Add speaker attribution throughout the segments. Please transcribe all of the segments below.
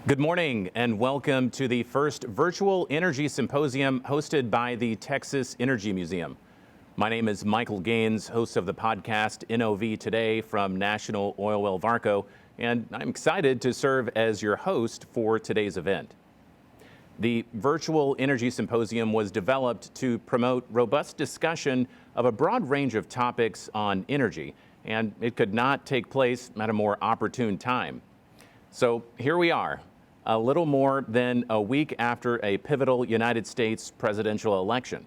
Speaker 1: Good morning and welcome to the first virtual Energy Symposium hosted by the Texas Energy Museum. My name is Michael Gaines, host of the podcast NOV Today from National Oil Well Varco, and I'm excited to serve as your host for today's event. The virtual Energy Symposium was developed to promote robust discussion of a broad range of topics on energy, and it could not take place at a more opportune time. So here we are, a little more than a week after a pivotal United States presidential election,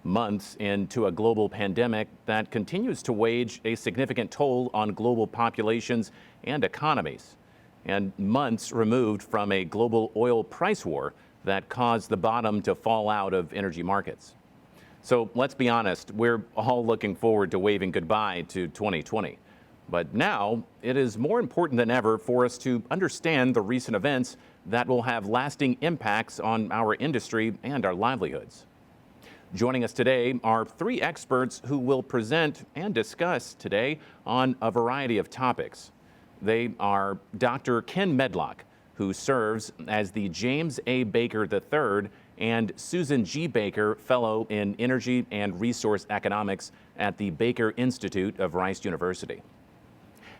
Speaker 1: months into a global pandemic that continues to wage a significant toll on global populations and economies, and months removed from a global oil price war that caused the bottom to fall out of energy markets. So let's be honest, we're all looking forward to waving goodbye to 2020. But now it is more important than ever for us to understand the recent events that will have lasting impacts on our industry and our livelihoods. Joining us today are three experts who will present and discuss today on a variety of topics. They are Dr. Ken Medlock, who serves as the James A. Baker III and Susan G. Baker Fellow in Energy and Resource Economics at the Baker Institute of Rice University.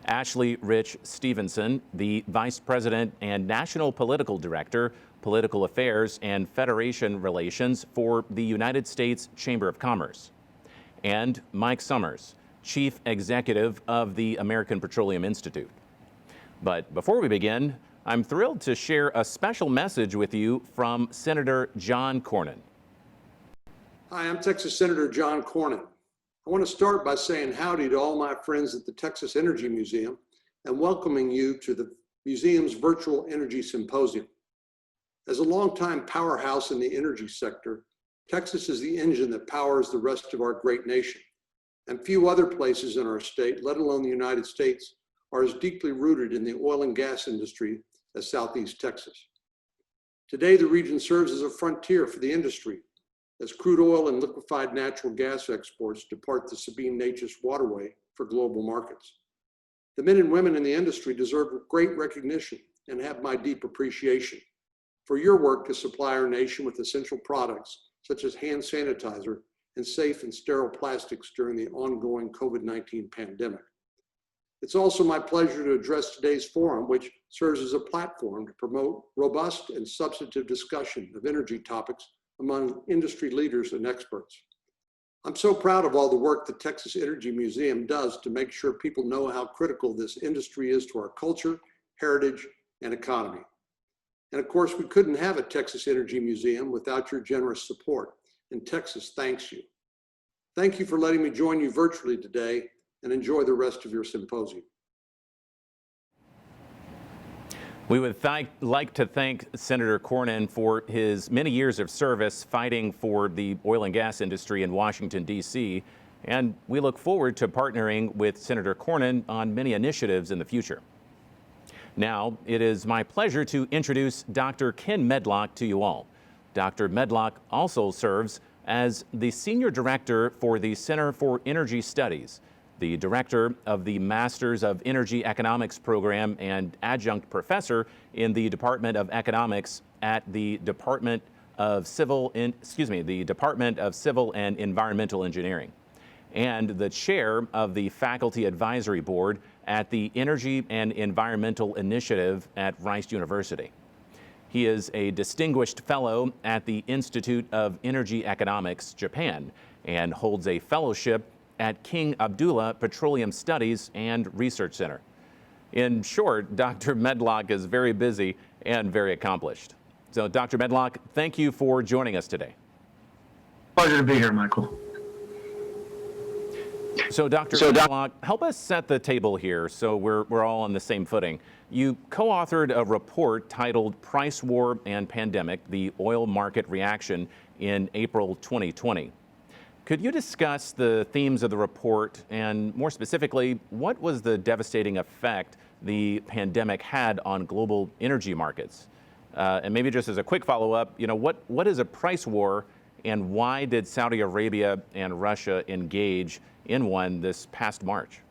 Speaker 1: Ashley Rich Stevenson, the Vice President and National Political Director, Political Affairs and Federation Relations for the United States Chamber of Commerce. And Mike Summers, Chief Executive of the American Petroleum Institute. But before we begin, I'm thrilled to share a special message with you from Senator John Cornyn.
Speaker 2: Hi, I'm Texas Senator John Cornyn. I want to start by saying howdy to all my friends at the Texas Energy Museum and welcoming you to the museum's virtual Energy Symposium. As a longtime powerhouse in the energy sector, Texas is the engine that powers the rest of our great nation, and few other places in our state, let alone the United States, are as deeply rooted in the oil and gas industry as Southeast Texas. Today, the region serves as a frontier for the industry, as crude oil and liquefied natural gas exports depart the Sabine-Neches waterway for global markets. The men and women in the industry deserve great recognition and have my deep appreciation for your work to supply our nation with essential products such as hand sanitizer and safe and sterile plastics during the ongoing COVID-19 pandemic. It's also my pleasure to address today's forum, which serves as a platform to promote robust and substantive discussion of energy topics among industry leaders and experts. I'm so proud of all the work the Texas Energy Museum does to make sure people know how critical this industry is to our culture, heritage, and economy. And of course, we couldn't have a Texas Energy Museum without your generous support, and Texas thanks you. Thank you for letting me join you virtually today, and enjoy the rest of your symposium.
Speaker 1: We would like to thank Senator Cornyn for his many years of service fighting for the oil and gas industry in Washington, D.C., and we look forward to partnering with Senator Cornyn on many initiatives in the future. Now, it is my pleasure to introduce Dr. Ken Medlock to you all. Dr. Medlock also serves as the Senior Director for the Center for Energy Studies, the Director of the Masters of Energy Economics program and Adjunct Professor in the Department of Economics at the Department of Civil and Environmental Engineering, and the Chair of the Faculty Advisory Board at the Energy and Environmental Initiative at Rice University. He is a distinguished fellow at the Institute of Energy Economics, Japan, and holds a fellowship at King Abdullah Petroleum Studies and Research Center. In short, Dr. Medlock is very busy and very accomplished. So, Dr. Medlock, thank you for joining us today.
Speaker 3: Pleasure to be here, Michael.
Speaker 1: So, Dr. Medlock, help us set the table here so we're all on the same footing. You co-authored a report titled Price War and Pandemic, the Oil Market Reaction in April 2020. Could you discuss the themes of the report and, more specifically, what was the devastating effect the pandemic had on global energy markets? And maybe just as a quick follow-up, what is a price war and why did Saudi Arabia and Russia engage in one this past March?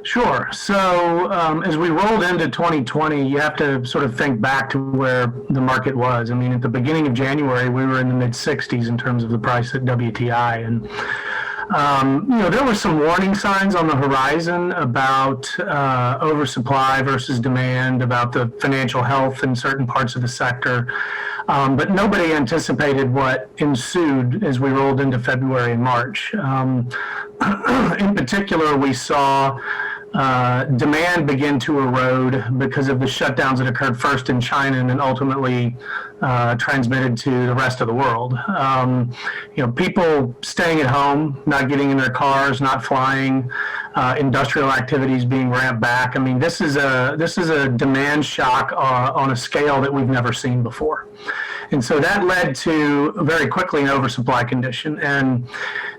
Speaker 3: Sure. So as we rolled into 2020, you have to sort of think back to where the market was. I mean, at the beginning of January, we were in the mid 60s in terms of the price at WTI. And, there were some warning signs on the horizon about oversupply versus demand, about the financial health in certain parts of the sector. But nobody anticipated what ensued as we rolled into February and March. In particular, we saw demand begin to erode because of the shutdowns that occurred first in China and then ultimately transmitted to the rest of the world. People staying at home, not getting in their cars, not flying, industrial activities being ramped back. I mean, this is a demand shock on a scale that we've never seen before. And so that led to very quickly an oversupply condition. And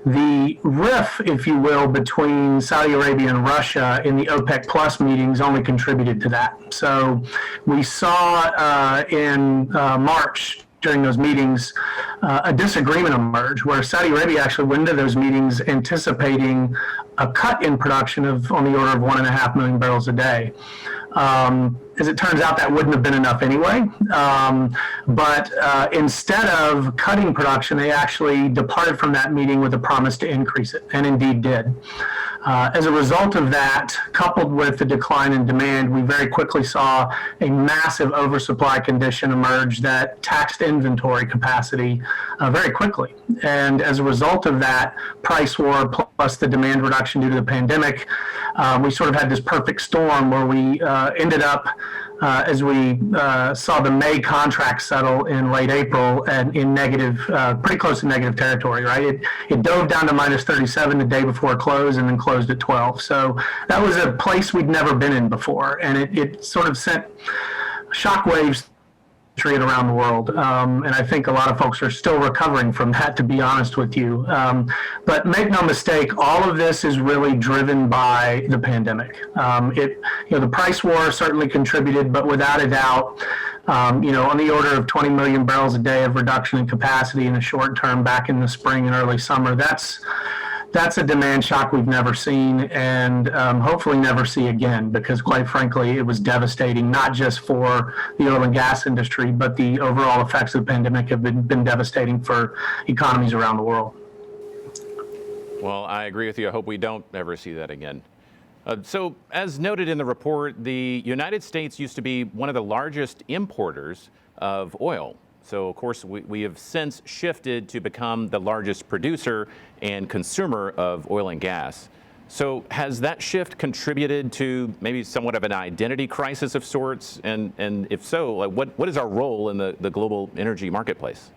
Speaker 3: the rift, if you will, between Saudi Arabia and Russia in the OPEC Plus meetings only contributed to that. So we saw in March during those meetings a disagreement emerge where Saudi Arabia actually went into those meetings anticipating a cut in production on the order of 1.5 million barrels a day. As it turns out, that wouldn't have been enough anyway. But instead of cutting production, they actually departed from that meeting with a promise to increase it, and indeed did. As a result of that, coupled with the decline in demand, we very quickly saw a massive oversupply condition emerge that taxed inventory capacity very quickly. And as a result of that price war plus the demand reduction due to the pandemic, we sort of had this perfect storm where we ended up, as we saw the May contract settle in late April and in negative, pretty close to negative territory, right? It dove down to minus 37 the day before close and then closed at 12. So that was a place we'd never been in before. And it sort of sent shockwaves around the world. And I think a lot of folks are still recovering from that, to be honest with you. But make no mistake, all of this is really driven by the pandemic. The price war certainly contributed, but without a doubt, on the order of 20 million barrels a day of reduction in capacity in the short term back in the spring and early summer, that's a demand shock we've never seen and hopefully never see again, because quite frankly, it was devastating, not just for the oil and gas industry, but the overall effects of the pandemic have been devastating for economies around the world.
Speaker 1: Well, I agree with you. I hope we don't ever see that again. So as noted in the report, the United States used to be one of the largest importers of oil. So, of course, we have since shifted to become the largest producer and consumer of oil and gas. So has that shift contributed to maybe somewhat of an identity crisis of sorts? And if so, like what is our role in the global energy marketplace?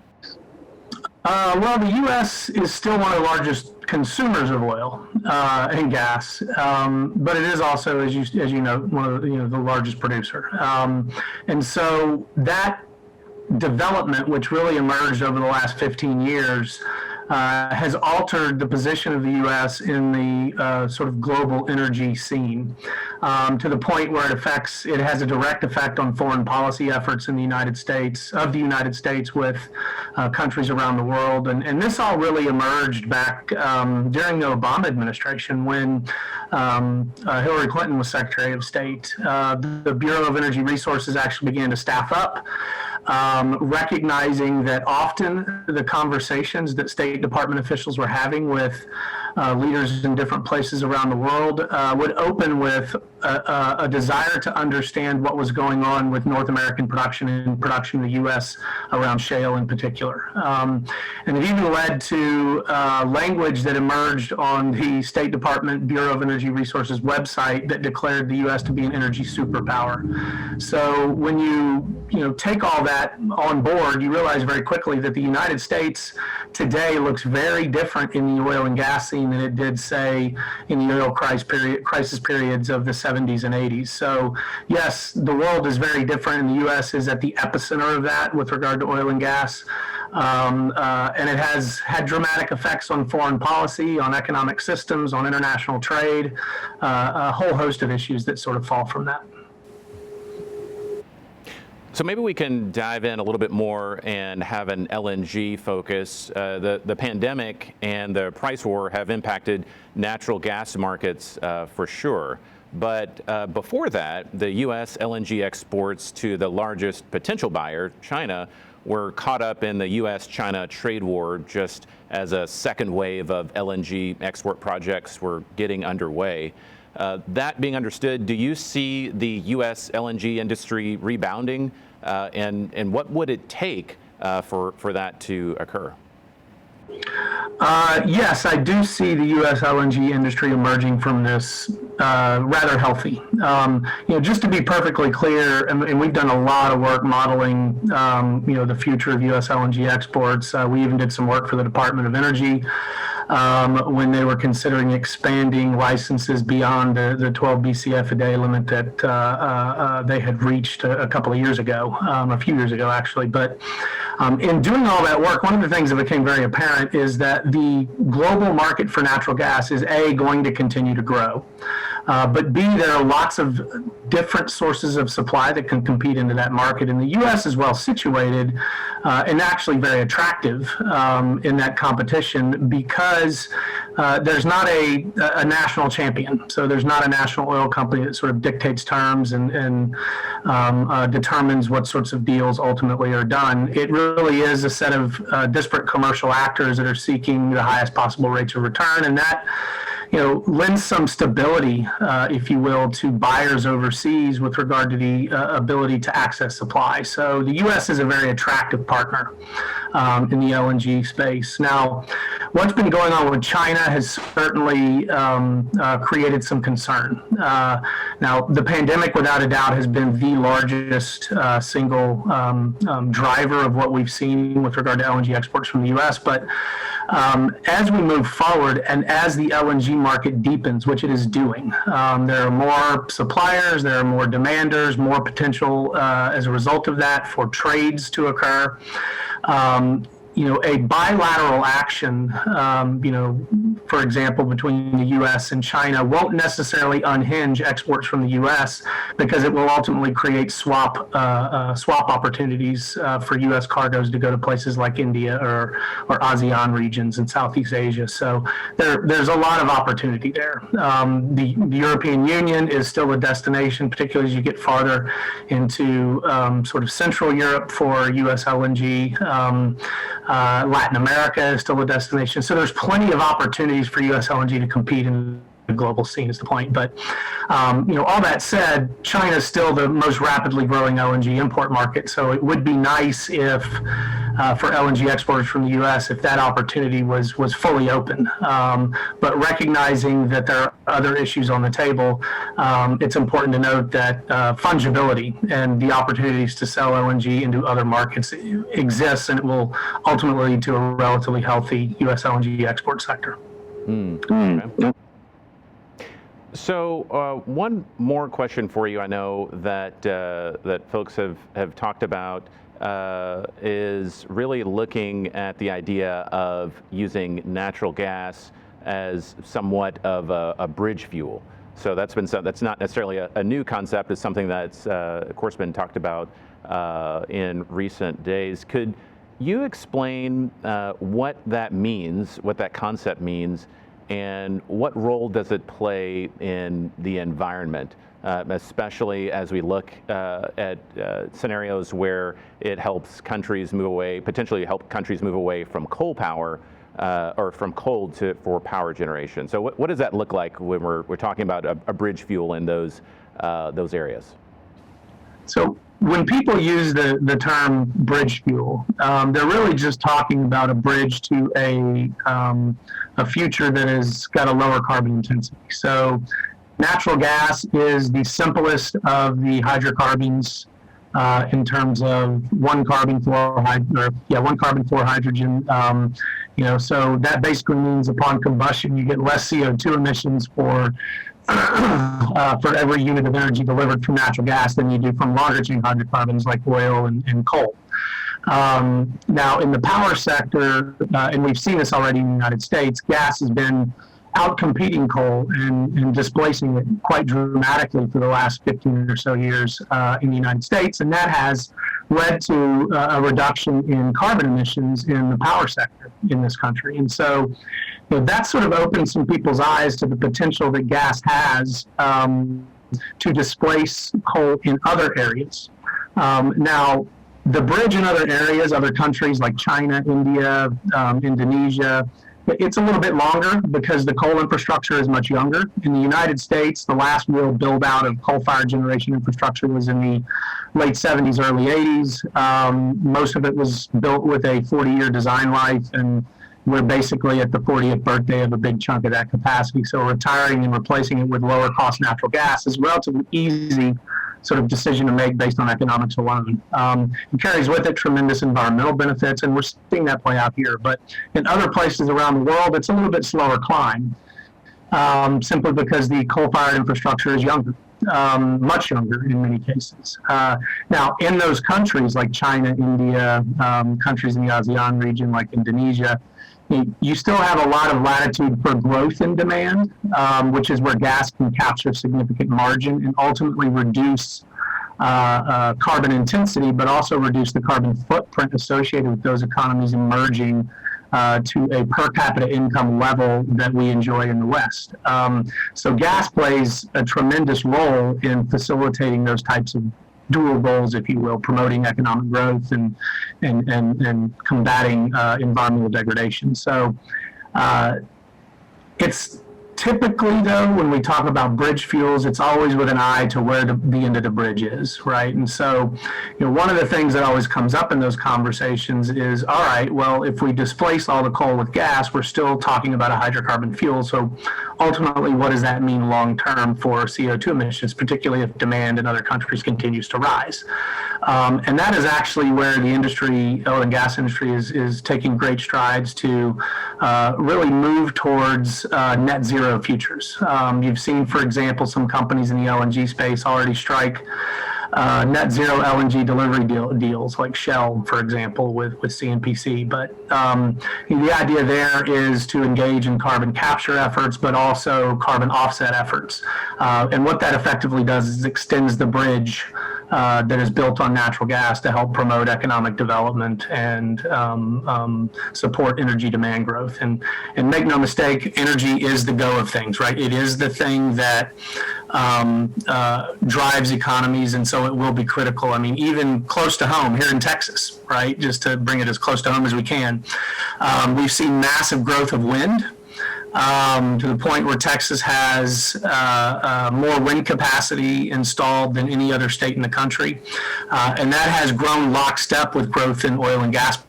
Speaker 3: Well, the U.S. is still one of the largest consumers of oil and gas, but it is also, as you know, one of the largest producer. And so that development, which really emerged over the last 15 years, has altered the position of the U.S. in the sort of global energy scene to the point where it has a direct effect on foreign policy efforts in the United States with countries around the world. And this all really emerged back during the Obama administration when Hillary Clinton was Secretary of State. The Bureau of Energy Resources actually began to staff up, recognizing that often the conversations that State Department officials were having with leaders in different places around the world would open with a desire to understand what was going on with North American production and production in the U.S. around shale in particular. And it even led to language that emerged on the State Department Bureau of Energy Resources website that declared the U.S. to be an energy superpower. So when you take all that on board, you realize very quickly that the United States today looks very different in the oil and gas scene than it did, say, in the oil crisis periods of the 70s and 80s. So, yes, the world is very different, and the U.S. is at the epicenter of that with regard to oil and gas. And it has had dramatic effects on foreign policy, on economic systems, on international trade, a whole host of issues that sort of fall from that.
Speaker 1: So maybe we can dive in a little bit more and have an LNG focus. The pandemic and the price war have impacted natural gas markets for sure. But before that, the U.S. LNG exports to the largest potential buyer, China, were caught up in the U.S.-China trade war just as a second wave of LNG export projects were getting underway. That being understood, do you see the U.S. LNG industry rebounding, and what would it take for that to occur?
Speaker 3: Yes, I do see the U.S. LNG industry emerging from this rather healthy. Just to be perfectly clear, and we've done a lot of work modeling, the future of U.S. LNG exports. We even did some work for the Department of Energy when they were considering expanding licenses beyond the 12 BCF a day limit that they had reached a couple of years ago, a few years ago actually. But in doing all that work, one of the things that became very apparent is that the global market for natural gas is A, going to continue to grow. But B, there are lots of different sources of supply that can compete into that market. And the U.S. is well situated and actually very attractive in that competition because there's not a national champion. So there's not a national oil company that sort of dictates terms and determines what sorts of deals ultimately are done. It really is a set of disparate commercial actors that are seeking the highest possible rates of return, and that lends some stability, if you will, to buyers overseas with regard to the ability to access supply. So the U.S. is a very attractive partner in the LNG space. Now, what's been going on with China has certainly created some concern. Now, the pandemic, without a doubt, has been the largest single driver of what we've seen with regard to LNG exports from the U.S., but as we move forward and as the LNG market deepens, which it is doing, there are more suppliers, there are more demanders, more potential as a result of that for trades to occur. A bilateral action, for example, between the U.S. and China won't necessarily unhinge exports from the U.S. because it will ultimately create swap opportunities for U.S. cargoes to go to places like India or ASEAN regions in Southeast Asia. So there's a lot of opportunity there. The European Union is still a destination, particularly as you get farther into sort of Central Europe for U.S. LNG. Latin America is still a destination. So there's plenty of opportunities for U.S. LNG to compete in the global scene is the point. But, all that said, China is still the most rapidly growing LNG import market. So it would be nice if, for LNG exporters from the U.S., if that opportunity was fully open. But recognizing that there are other issues on the table, it's important to note that fungibility and the opportunities to sell LNG into other markets exists, and it will ultimately lead to a relatively healthy U.S. LNG export sector.
Speaker 1: Okay. So one more question for you. I know that folks have talked about is really looking at the idea of using natural gas as somewhat of a bridge fuel. So that's not necessarily a new concept. It's something that's of course been talked about in recent days. Could you explain what that means, what that concept means, and what role does it play in the environment, especially as we look at scenarios where it helps countries move away, potentially help countries move away from coal power or from coal for power generation? So what does that look like when we're talking about a bridge fuel in those areas?
Speaker 3: So when people use the term bridge fuel, they're really just talking about a bridge to a future that has got a lower carbon intensity. So natural gas is the simplest of the hydrocarbons in terms of one carbon, four hydrogen. So that basically means upon combustion, you get less CO2 emissions for every unit of energy delivered from natural gas than you do from longer chain hydrocarbons like oil and coal. Now, in the power sector, and we've seen this already in the United States, gas has been outcompeting coal and displacing it quite dramatically for the last 15 or so years in the United States, and that has led to a reduction in carbon emissions in the power sector in this country. And so that sort of opened some people's eyes to the potential that gas has to displace coal in other areas. Now, the bridge in other areas, other countries like China, India, Indonesia, it's a little bit longer because the coal infrastructure is much younger. In the United States, the last real build out of coal-fired generation infrastructure was in the late 70s, early 80s. Most of it was built with a 40-year design life, and we're basically at the 40th birthday of a big chunk of that capacity. So retiring and replacing it with lower cost natural gas is relatively easy sort of decision to make based on economics alone. It carries with it tremendous environmental benefits, and we're seeing that play out here. But in other places around the world, it's a little bit slower climb, simply because the coal-fired infrastructure is younger, much younger in many cases. Now, in those countries like China, India, countries in the ASEAN region like Indonesia, you still have a lot of latitude for growth in demand, which is where gas can capture significant margin and ultimately reduce carbon intensity, but also reduce the carbon footprint associated with those economies emerging to a per capita income level that we enjoy in the West. So gas plays a tremendous role in facilitating those types of dual goals, if you will, promoting economic growth and combating environmental degradation. So it's typically, though, when we talk about bridge fuels, it's always with an eye to where the end of the bridge is, right? And so, one of the things that always comes up in those conversations is, all right, well, if we displace all the coal with gas, we're still talking about a hydrocarbon fuel. So ultimately, what does that mean long-term for CO2 emissions, particularly if demand in other countries continues to rise? And that is actually where the industry, oil and gas industry, is taking great strides to really move towards net zero futures. You've seen, for example, some companies in the LNG space already strike net zero LNG delivery deals, like Shell, for example, with CNPC. But the idea there is to engage in carbon capture efforts, but also carbon offset efforts. And what that effectively does is extends the bridge that is built on natural gas to help promote economic development and support energy demand growth. And make no mistake, energy is the go of things, right? It is the thing that drives economies, and so it will be critical. I mean, even close to home here in Texas, right? Just to bring it as close to home as we can, we've seen massive growth of wind. To the point where Texas has more wind capacity installed than any other state in the country. And that has grown lockstep with growth in oil and gas.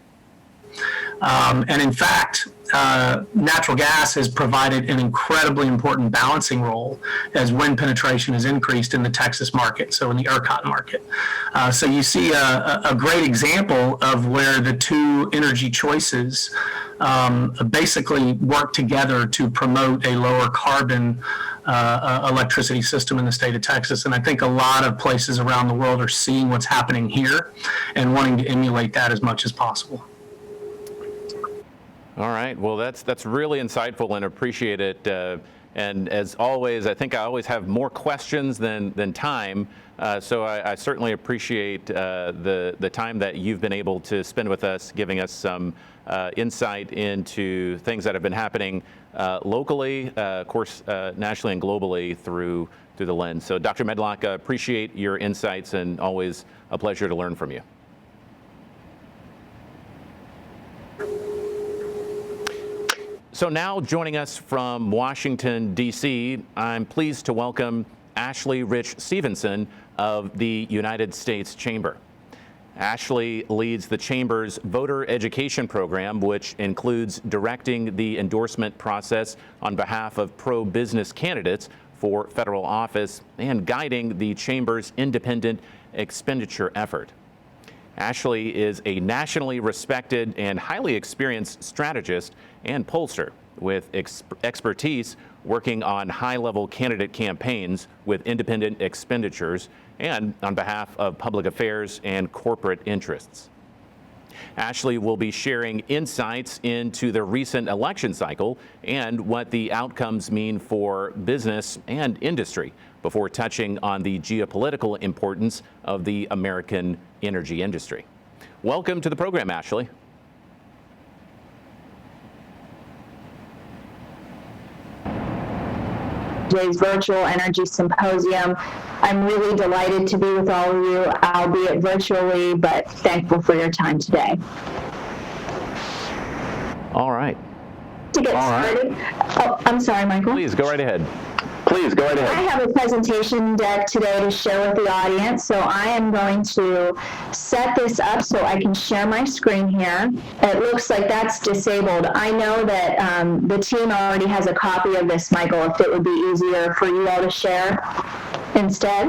Speaker 3: And in fact, natural gas has provided an incredibly important balancing role as wind penetration has increased in the Texas market, so in the ERCOT market. So you see a great example of where the two energy choices basically work together to promote a lower carbon electricity system in the state of Texas. And I think a lot of places around the world are seeing what's happening here and wanting to emulate that as much as possible.
Speaker 1: All right. Well, that's really insightful and appreciate it. And as always, I think I always have more questions than time. So I certainly appreciate the time that you've been able to spend with us, giving us some insight into things that have been happening locally, of course, nationally and globally through the lens. So, Dr. Medlock, appreciate your insights, and always a pleasure to learn from you. So now joining us from Washington, D.C., I'm pleased to welcome Ashley Rich Stevenson of the United States Chamber. Ashley leads the Chamber's voter education program, which includes directing the endorsement process on behalf of pro-business candidates for federal office and guiding the Chamber's independent expenditure effort. Ashley is a nationally respected and highly experienced strategist and pollster with expertise working on high-level candidate campaigns with independent expenditures and on behalf of public affairs and corporate interests. Ashley will be sharing insights into the recent election cycle and what the outcomes mean for business and industry before touching on the geopolitical importance of the American energy industry. Welcome to the program, Ashley.
Speaker 4: Today's virtual Energy Symposium. I'm really delighted to be with all of you, albeit virtually, but thankful for your time today.
Speaker 1: All right.
Speaker 4: To get started, oh, I'm sorry, Michael.
Speaker 1: Please go right ahead.
Speaker 4: I have a presentation deck today to share with the audience, so I am going to set this up so I can share my screen here. It looks like that's disabled. I know that the team already has a copy of this, Michael, if it would be easier for you all to share instead.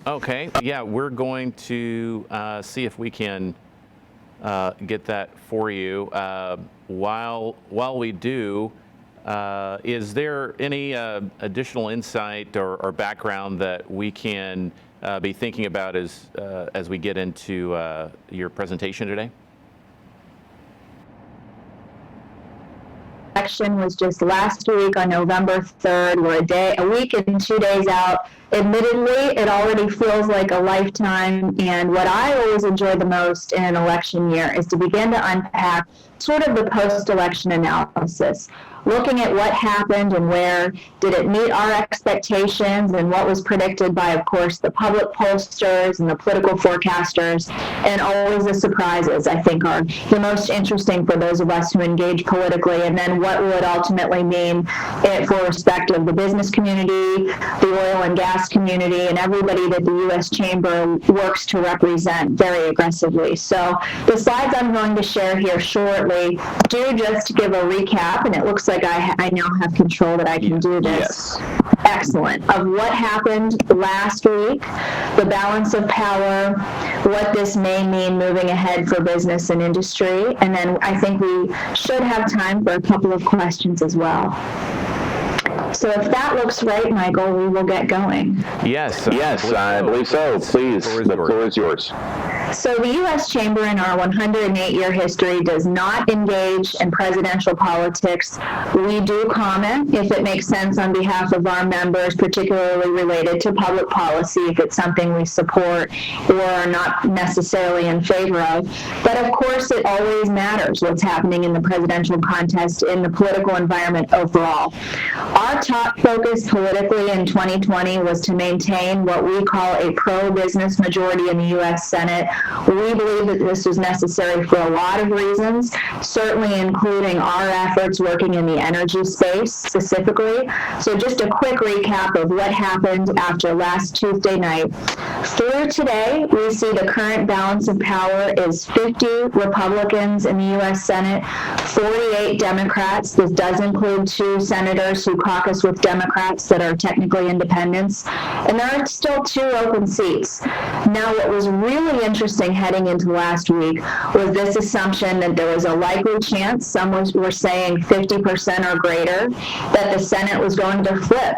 Speaker 1: Okay, yeah, we're going to see if we can get that for you. While we do, is there any additional insight or background that we can be thinking about as we get into your presentation today?
Speaker 4: Election was just last week on November 3rd. We're a week and 2 days out. Admittedly, it already feels like a lifetime, and what I always enjoy the most in an election year is to begin to unpack sort of the post-election analysis, looking at what happened and where did it meet our expectations and what was predicted by, of course, the public pollsters and the political forecasters, and always the surprises, I think, are the most interesting for those of us who engage politically, and then what will it ultimately mean for respect of the business community, the oil and gas community, and everybody that the U.S. Chamber works to represent very aggressively. So the slides I'm going to share here shortly do just give a recap, and it looks like I now have control that I can do this. Yes. Excellent. Of what happened last week, the balance of power, what this may mean moving ahead for business and industry, and then I think we should have time for a couple of questions as well. So if that looks right, Michael, we will get going.
Speaker 1: Yes,
Speaker 5: I believe so. Please, the floor is yours.
Speaker 4: So the U.S. Chamber in our 108-year history does not engage in presidential politics. We do comment if it makes sense on behalf of our members, particularly related to public policy, if it's something we support or are not necessarily in favor of. But of course, it always matters what's happening in the presidential contest in the political environment overall. Our top focus politically in 2020 was to maintain what we call a pro-business majority in the U.S. Senate. We believe that this was necessary for a lot of reasons, certainly including our efforts working in the energy space specifically. So just a quick recap of what happened after last Tuesday night. Through today, we see the current balance of power is 50 Republicans in the U.S. Senate, 48 Democrats. This does include 2 senators who caucus with Democrats that are technically independents, and there are still 2 open seats. Now, what was really interesting heading into last week was this assumption that there was a likely chance, some were saying 50% or greater, that the Senate was going to flip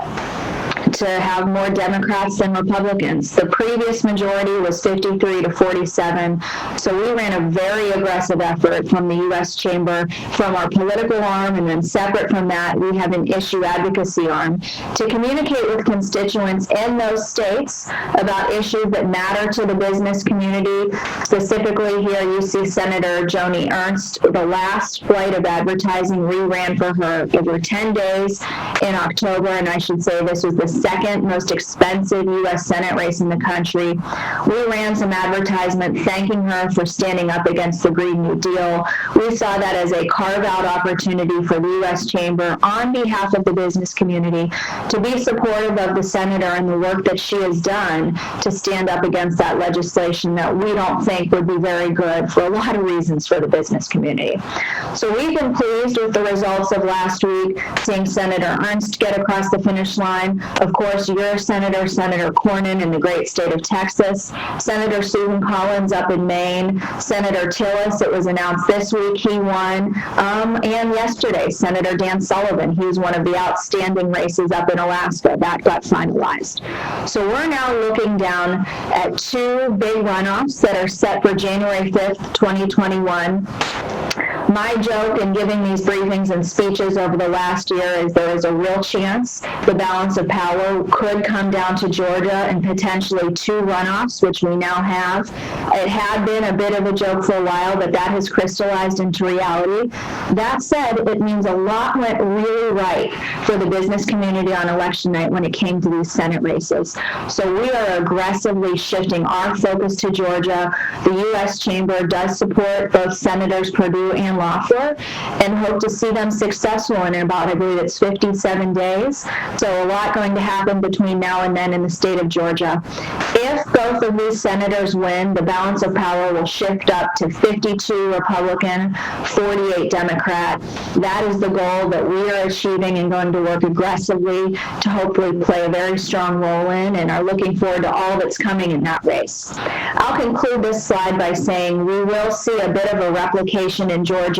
Speaker 4: to have more Democrats than Republicans. The previous majority was 53 to 47, so we ran a very aggressive effort from the U.S. Chamber, from our political arm, and then separate from that, we have an issue advocacy arm to communicate with constituents in those states about issues that matter to the business community. Specifically here, you see Senator Joni Ernst. The last flight of advertising we ran for her over 10 days in October, and I should say this was the second most expensive U.S. Senate race in the country. We ran some advertisement thanking her for standing up against the Green New Deal. We saw that as a carve-out opportunity for the U.S. Chamber on behalf of the business community to be supportive of the senator and the work that she has done to stand up against that legislation that we don't think would be very good for a lot of reasons for the business community. So we've been pleased with the results of last week, seeing Senator Ernst get across the finish line. Of course, your Senator, Senator Cornyn in the great state of Texas, Senator Susan Collins up in Maine, Senator Tillis, it was announced this week he won, and yesterday, Senator Dan Sullivan, he was one of the outstanding races up in Alaska. That got finalized. So we're now looking down at two big runoffs that are set for January 5th, 2021. My joke in giving these briefings and speeches over the last year is there is a real chance the balance of power could come down to Georgia and potentially two runoffs, which we now have. It had been a bit of a joke for a while, but that has crystallized into reality. That said, it means a lot went really right for the business community on election night when it came to these Senate races. So we are aggressively shifting our focus to Georgia. The U.S. Chamber does support both Senators Perdue and Loeffler and hope to see them successful in about, I believe it's 57 days. So a lot going to happen between now and then in the state of Georgia. If both of these senators win, the balance of power will shift up to 52 Republican, 48 Democrat. That is the goal that we are achieving and going to work aggressively to hopefully play a very strong role in, and are looking forward to all that's coming in that race. I'll conclude this slide by saying we will see a bit of a replication in Georgia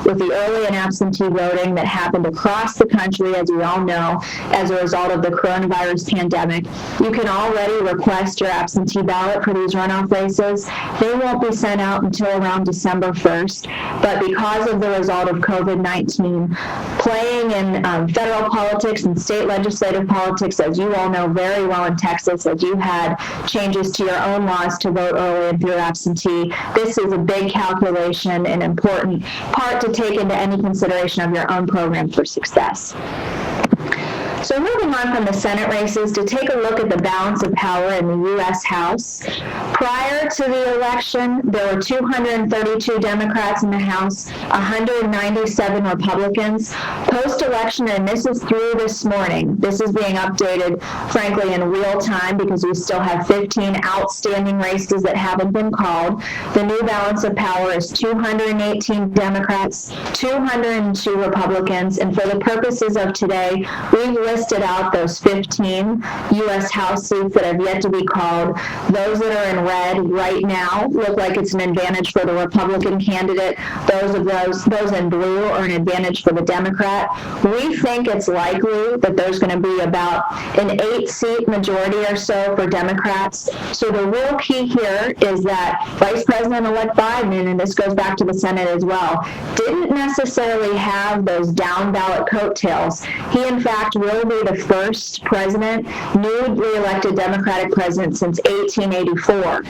Speaker 4: with the early and absentee voting that happened across the country, as we all know, as a result of the coronavirus pandemic. You can already request your absentee ballot for these runoff races. They won't be sent out until around December 1st, but because of the result of COVID-19, playing in federal politics and state legislative politics, as you all know very well in Texas, as you had changes to your own laws to vote early and through absentee, this is a big calculation and important part to take into any consideration of your own program for success. So moving on from the Senate races to take a look at the balance of power in the U.S. House. Prior to the election, there were 232 Democrats in the House, 197 Republicans. Post-election, and this is through this morning, this is being updated, frankly, in real time because we still have 15 outstanding races that haven't been called. The new balance of power is 218 Democrats, 202 Republicans, and for the purposes of today, we've listed out those 15 U.S. House seats that have yet to be called. Those that are in red right now look like it's an advantage for the Republican candidate. Those in blue are an advantage for the Democrat. We think it's likely that there's going to be about an 8-seat majority or so for Democrats. So the real key here is that Vice President-elect Biden, and this goes back to the Senate as well, didn't necessarily have those down-ballot coattails. He, in fact, will be the first president, newly elected Democratic president since 1884,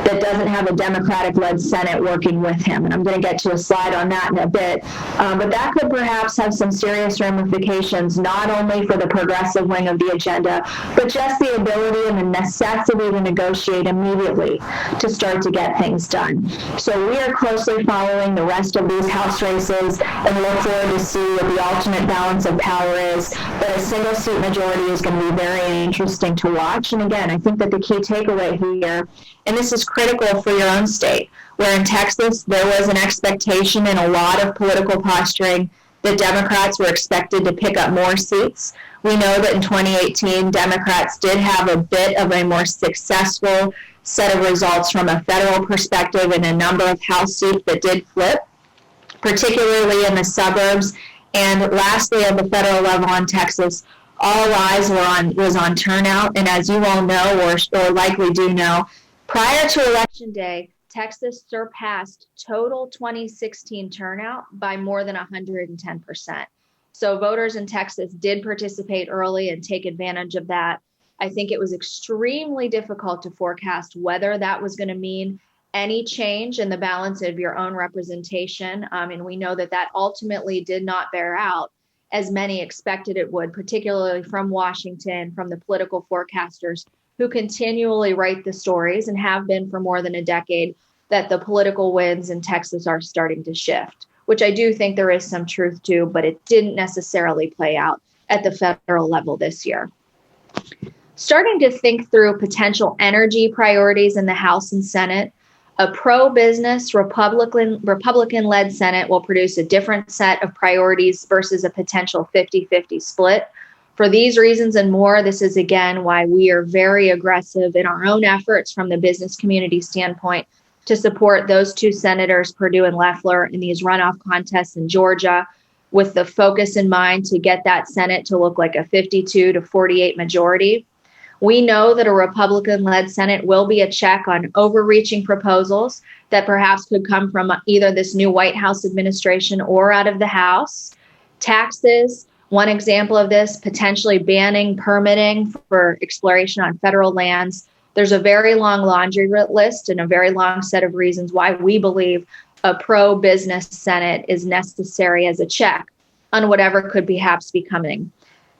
Speaker 4: that doesn't have a Democratic-led Senate working with him. And I'm going to get to a slide on that in a bit. But that could perhaps have some serious ramifications, not only for the progressive wing of the agenda, but just the ability and the necessity to negotiate immediately to start to get things done. So we are closely following the rest of these House races and look forward to see what the ultimate balance of power is. But a single seat majority is going to be very interesting to watch. And again, I think that the key takeaway here, and this is critical for your own state, where in Texas there was an expectation and a lot of political posturing that Democrats were expected to pick up more seats. We know that in 2018, Democrats did have a bit of a more successful set of results from a federal perspective and a number of House seats that did flip, particularly in the suburbs. And lastly, at the federal level in Texas, all eyes was on turnout. And as you all know, or likely do know, prior to Election Day, Texas surpassed total 2016 turnout by more than 110%. So voters in Texas did participate early and take advantage of that. I think it was extremely difficult to forecast whether that was going to mean any change in the balance of your own representation. And we know that that ultimately did not bear out as many expected it would, particularly from Washington, from the political forecasters who continually write the stories and have been for more than a decade that the political winds in Texas are starting to shift, which I do think there is some truth to, but it didn't necessarily play out at the federal level this year. Starting to think through potential energy priorities in the House and Senate, a pro-business Republican-led Senate will produce a different set of priorities versus a potential 50-50 split. For these reasons and more, this is again why we are very aggressive in our own efforts from the business community standpoint to support those two senators, Perdue and Loeffler, in these runoff contests in Georgia, with the focus in mind to get that Senate to look like a 52 to 48 majority. We know that a Republican-led Senate will be a check on overreaching proposals that perhaps could come from either this new White House administration or out of the House. Taxes, one example of this, potentially banning permitting for exploration on federal lands. There's a very long laundry list and a very long set of reasons why we believe a pro-business Senate is necessary as a check on whatever could perhaps be coming.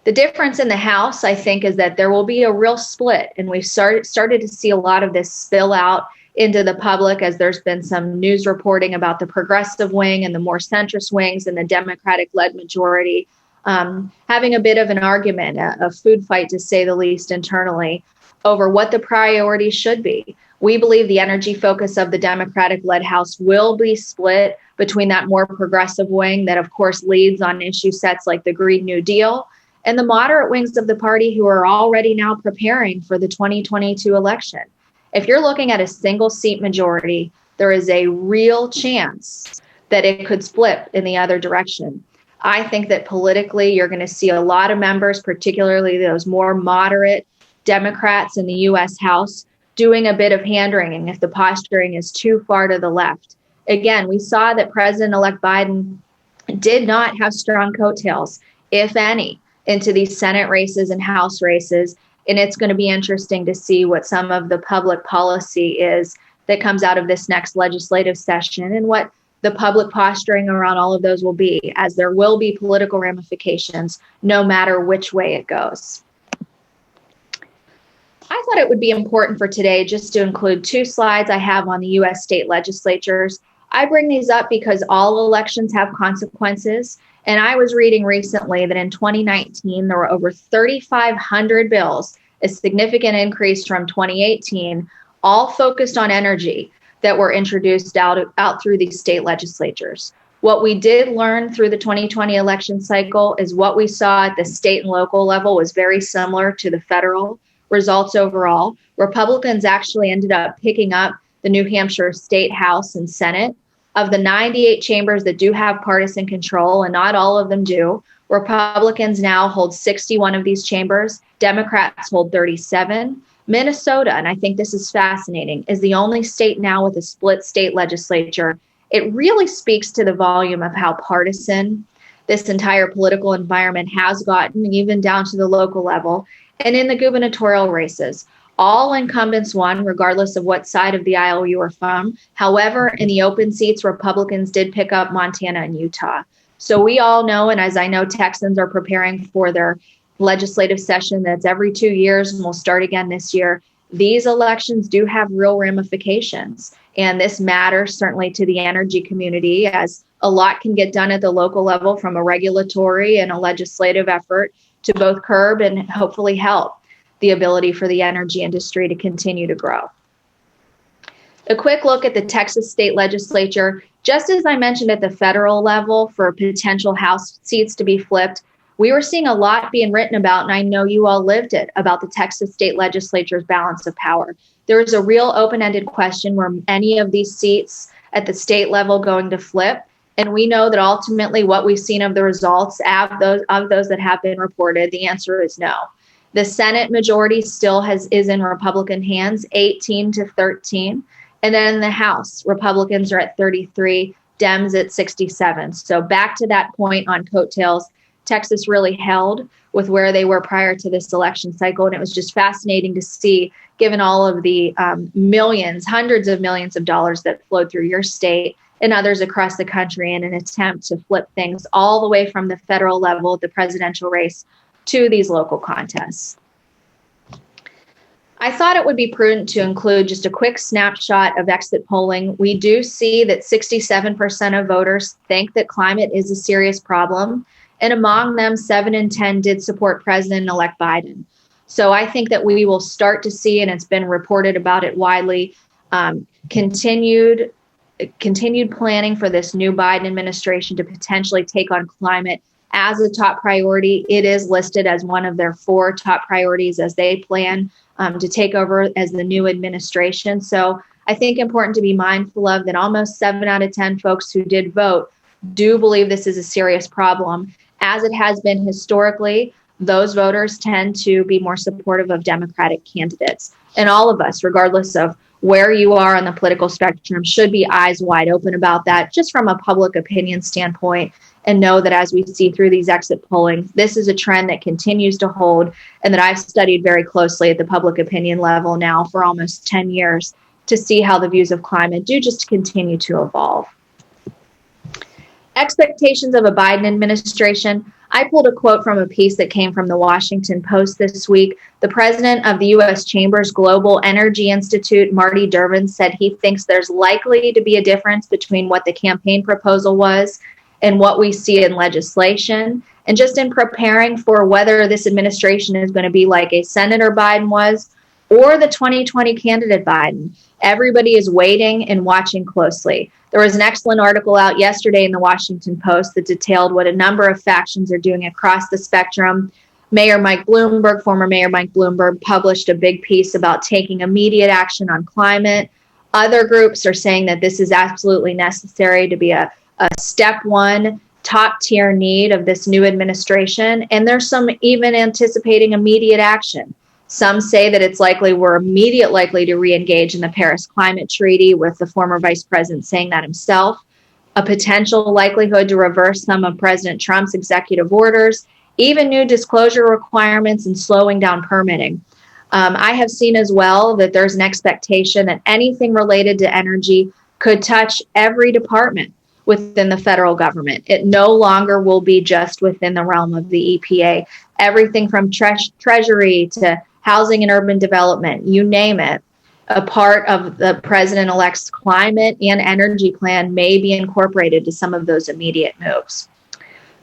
Speaker 4: The difference in the House, I think, is that there will be a real split, and we've started to see a lot of this spill out into the public as there's been some news reporting about the progressive wing and the more centrist wings and the Democratic-led majority having a bit of an argument, a food fight to say the least internally, over what the priorities should be. We believe the energy focus of the Democratic-led House will be split between that more progressive wing that, of course, leads on issue sets like the Green New Deal and the moderate wings of the party who are already now preparing for the 2022 election. If you're looking at a single seat majority, there is a real chance that it could flip in the other direction. I think that politically, you're going to see a lot of members, particularly those more moderate Democrats in the U.S. House, doing a bit of hand-wringing if the posturing is too far to the left. Again, we saw that President-elect Biden did not have strong coattails, if any, into these Senate races and House races. And it's going to be interesting to see what some of the public policy is that comes out of this next legislative session and what the public posturing around all of those will be, as there will be political ramifications no matter which way it goes. I thought it would be important for today just to include two slides I have on the U.S. state legislatures. I bring these up because all elections have consequences. And I was reading recently that in 2019, there were over 3,500 bills, a significant increase from 2018, all focused on energy that were introduced out through these state legislatures. What we did learn through the 2020 election cycle is what we saw at the state and local level was very similar to the federal results overall. Republicans actually ended up picking up the New Hampshire State House and Senate. Of the 98 chambers that do have partisan control, and not all of them do, Republicans now hold 61 of these chambers. Democrats hold 37. Minnesota, and I think this is fascinating, is the only state now with a split state legislature. It really speaks to the volume of how partisan this entire political environment has gotten, even down to the local level. And in the gubernatorial races, all incumbents won, regardless of what side of the aisle you were from. However, in the open seats, Republicans did pick up Montana and Utah. So we all know, and as I know, Texans are preparing for their legislative session that's every 2 years and will start again this year. These elections do have real ramifications. And this matters certainly to the energy community, as a lot can get done at the local level from a regulatory and a legislative effort to both curb and hopefully help the ability for the energy industry to continue to grow. A quick look at the Texas state legislature. Just as I mentioned at the federal level for potential House seats to be flipped, we were seeing a lot being written about, and I know you all lived it, about the Texas state legislature's balance of power. There is a real open-ended question where any of these seats at the state level going to flip. And we know that ultimately what we've seen of the results of those that have been reported, the answer is no. The Senate majority still is in Republican hands, 18 to 13. And then the House, Republicans are at 33, Dems at 67. So back to that point on coattails, Texas really held with where they were prior to this election cycle. And it was just fascinating to see, given all of the millions, hundreds of millions of dollars that flowed through your state and others across the country in an attempt to flip things all the way from the federal level, the presidential race, to these local contests. I thought it would be prudent to include just a quick snapshot of exit polling. We do see that 67% of voters think that climate is a serious problem. And among them, 7 in 10 did support President-elect Biden. So I think that we will start to see, and it's been reported about it widely, continued planning for this new Biden administration to potentially take on climate as a top priority. It is listed as one of their 4 top priorities as they plan to take over as the new administration. So I think important to be mindful of that almost 7 out of 10 folks who did vote do believe this is a serious problem. As it has been historically, those voters tend to be more supportive of Democratic candidates. And all of us, regardless of where you are on the political spectrum, should be eyes wide open about that, just from a public opinion standpoint, and know that as we see through these exit polling, this is a trend that continues to hold and that I've studied very closely at the public opinion level now for almost 10 years to see how the views of climate do just continue to evolve. Expectations of a Biden administration. I pulled a quote from a piece that came from the Washington Post this week. The president of the U.S. Chamber's Global Energy Institute, Marty Durbin, said he thinks there's likely to be a difference between what the campaign proposal was and what we see in legislation. And just in preparing for whether this administration is going to be like a Senator Biden was or the 2020 candidate Biden, everybody is waiting and watching closely. There was an excellent article out yesterday in the Washington Post that detailed what a number of factions are doing across the spectrum. Former Mayor Mike Bloomberg, published a big piece about taking immediate action on climate. Other groups are saying that this is absolutely necessary to be a step one, top tier need of this new administration. And there's some even anticipating immediate action. Some say that it's likely we're immediately likely to re-engage in the Paris Climate Treaty, with the former vice president saying that himself, a potential likelihood to reverse some of President Trump's executive orders, even new disclosure requirements and slowing down permitting. I have seen as well that there's an expectation that anything related to energy could touch every department within the federal government. It no longer will be just within the realm of the EPA. Everything from Treasury to housing and urban development, you name it, a part of the president-elect's climate and energy plan may be incorporated to some of those immediate moves.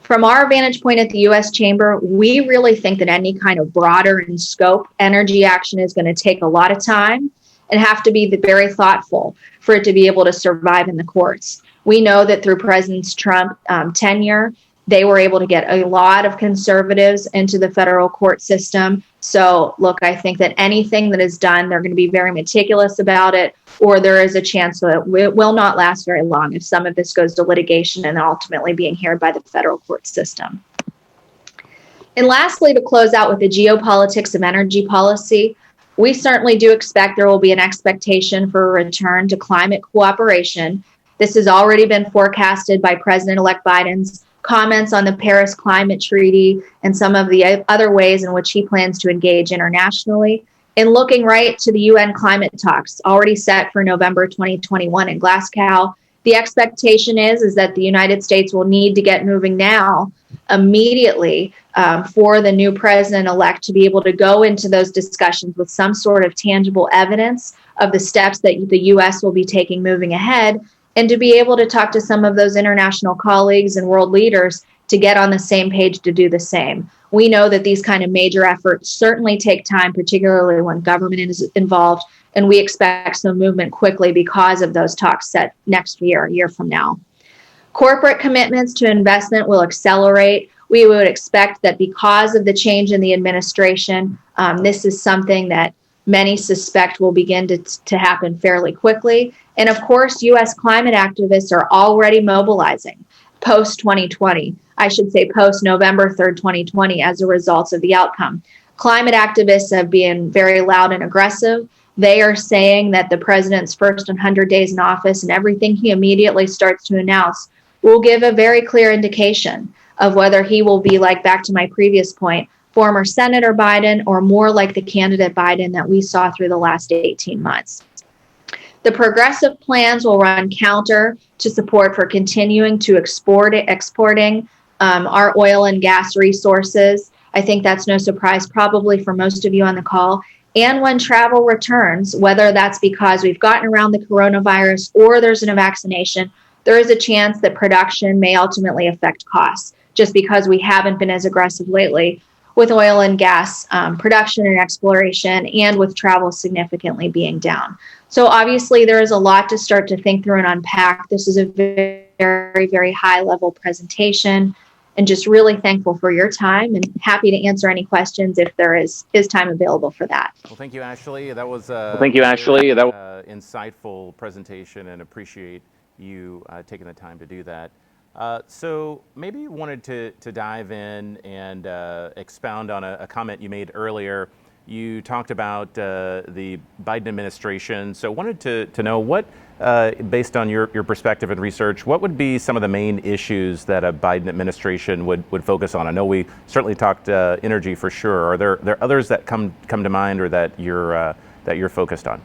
Speaker 4: From our vantage point at the U.S. Chamber, we really think that any kind of broader in scope energy action is going to take a lot of time and have to be very thoughtful for it to be able to survive in the courts. We know that through President Trump's tenure, they were able to get a lot of conservatives into the federal court system. So, look, I think that anything that is done, they're going to be very meticulous about it, or there is a chance that it will not last very long if some of this goes to litigation and ultimately being heard by the federal court system. And lastly, to close out with the geopolitics of energy policy, we certainly do expect there will be an expectation for a return to climate cooperation. This has already been forecasted by President-elect Biden's comments on the Paris Climate Treaty and some of the other ways in which he plans to engage internationally. And looking right to the UN climate talks already set for November 2021 in Glasgow, the expectation is that the United States will need to get moving now, immediately, for the new president-elect to be able to go into those discussions with some sort of tangible evidence of the steps that the U.S. will be taking moving ahead, and to be able to talk to some of those international colleagues and world leaders to get on the same page to do the same. We know that these kind of major efforts certainly take time, particularly when government is involved, and we expect some movement quickly because of those talks set next year, a year from now. Corporate commitments to investment will accelerate. We would expect that because of the change in the administration, this is something that many suspect will begin to happen fairly quickly. And of course, U.S. climate activists are already mobilizing post-2020. I should say post-November 3rd, 2020, as a result of the outcome. Climate activists have been very loud and aggressive. They are saying that the president's first 100 days in office and everything he immediately starts to announce will give a very clear indication of whether he will be, like, back to my previous point, former Senator Biden or more like the candidate Biden that we saw through the last 18 months. The progressive plans will run counter to support for continuing to exporting our oil and gas resources. I think that's no surprise probably for most of you on the call. And when travel returns, whether that's because we've gotten around the coronavirus or there's a vaccination, there is a chance that production may ultimately affect costs, just because we haven't been as aggressive lately with oil and gas production and exploration, and with travel significantly being down. So obviously there is a lot to start to think through and unpack. This is a very, very high level presentation. and just really thankful for your time and happy to answer any questions if there is time available for that.
Speaker 1: Well, thank you, Ashley. That was insightful presentation, and appreciate you taking the time to do that. So maybe you wanted to dive in and expound on a comment you made earlier. You talked about the Biden administration. So wanted to know what, based on your perspective and research, what would be some of the main issues that a Biden administration would focus on? I know we certainly talked energy for sure. Are there others that come to mind, or that you're focused on?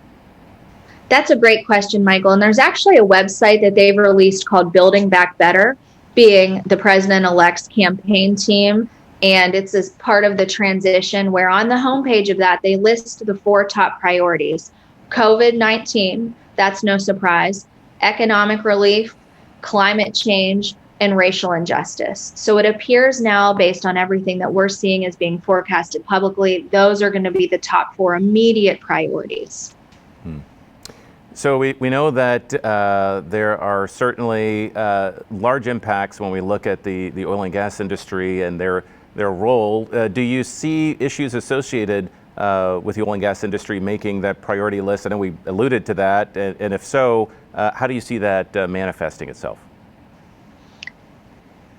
Speaker 4: That's a great question, Michael. And there's actually a website that they've released called Building Back Better, being the president-elect's campaign team. And it's as part of the transition, where on the homepage of that, they list the 4 top priorities: COVID-19, that's no surprise; economic relief, climate change, and racial injustice. So it appears now, based on everything that we're seeing as being forecasted publicly, those are going to be the top 4 immediate priorities.
Speaker 1: So we know that there are certainly large impacts when we look at the oil and gas industry and their role. Do you see issues associated with the oil and gas industry making that priority list? I know we alluded to that, and if so, how do you see that manifesting itself?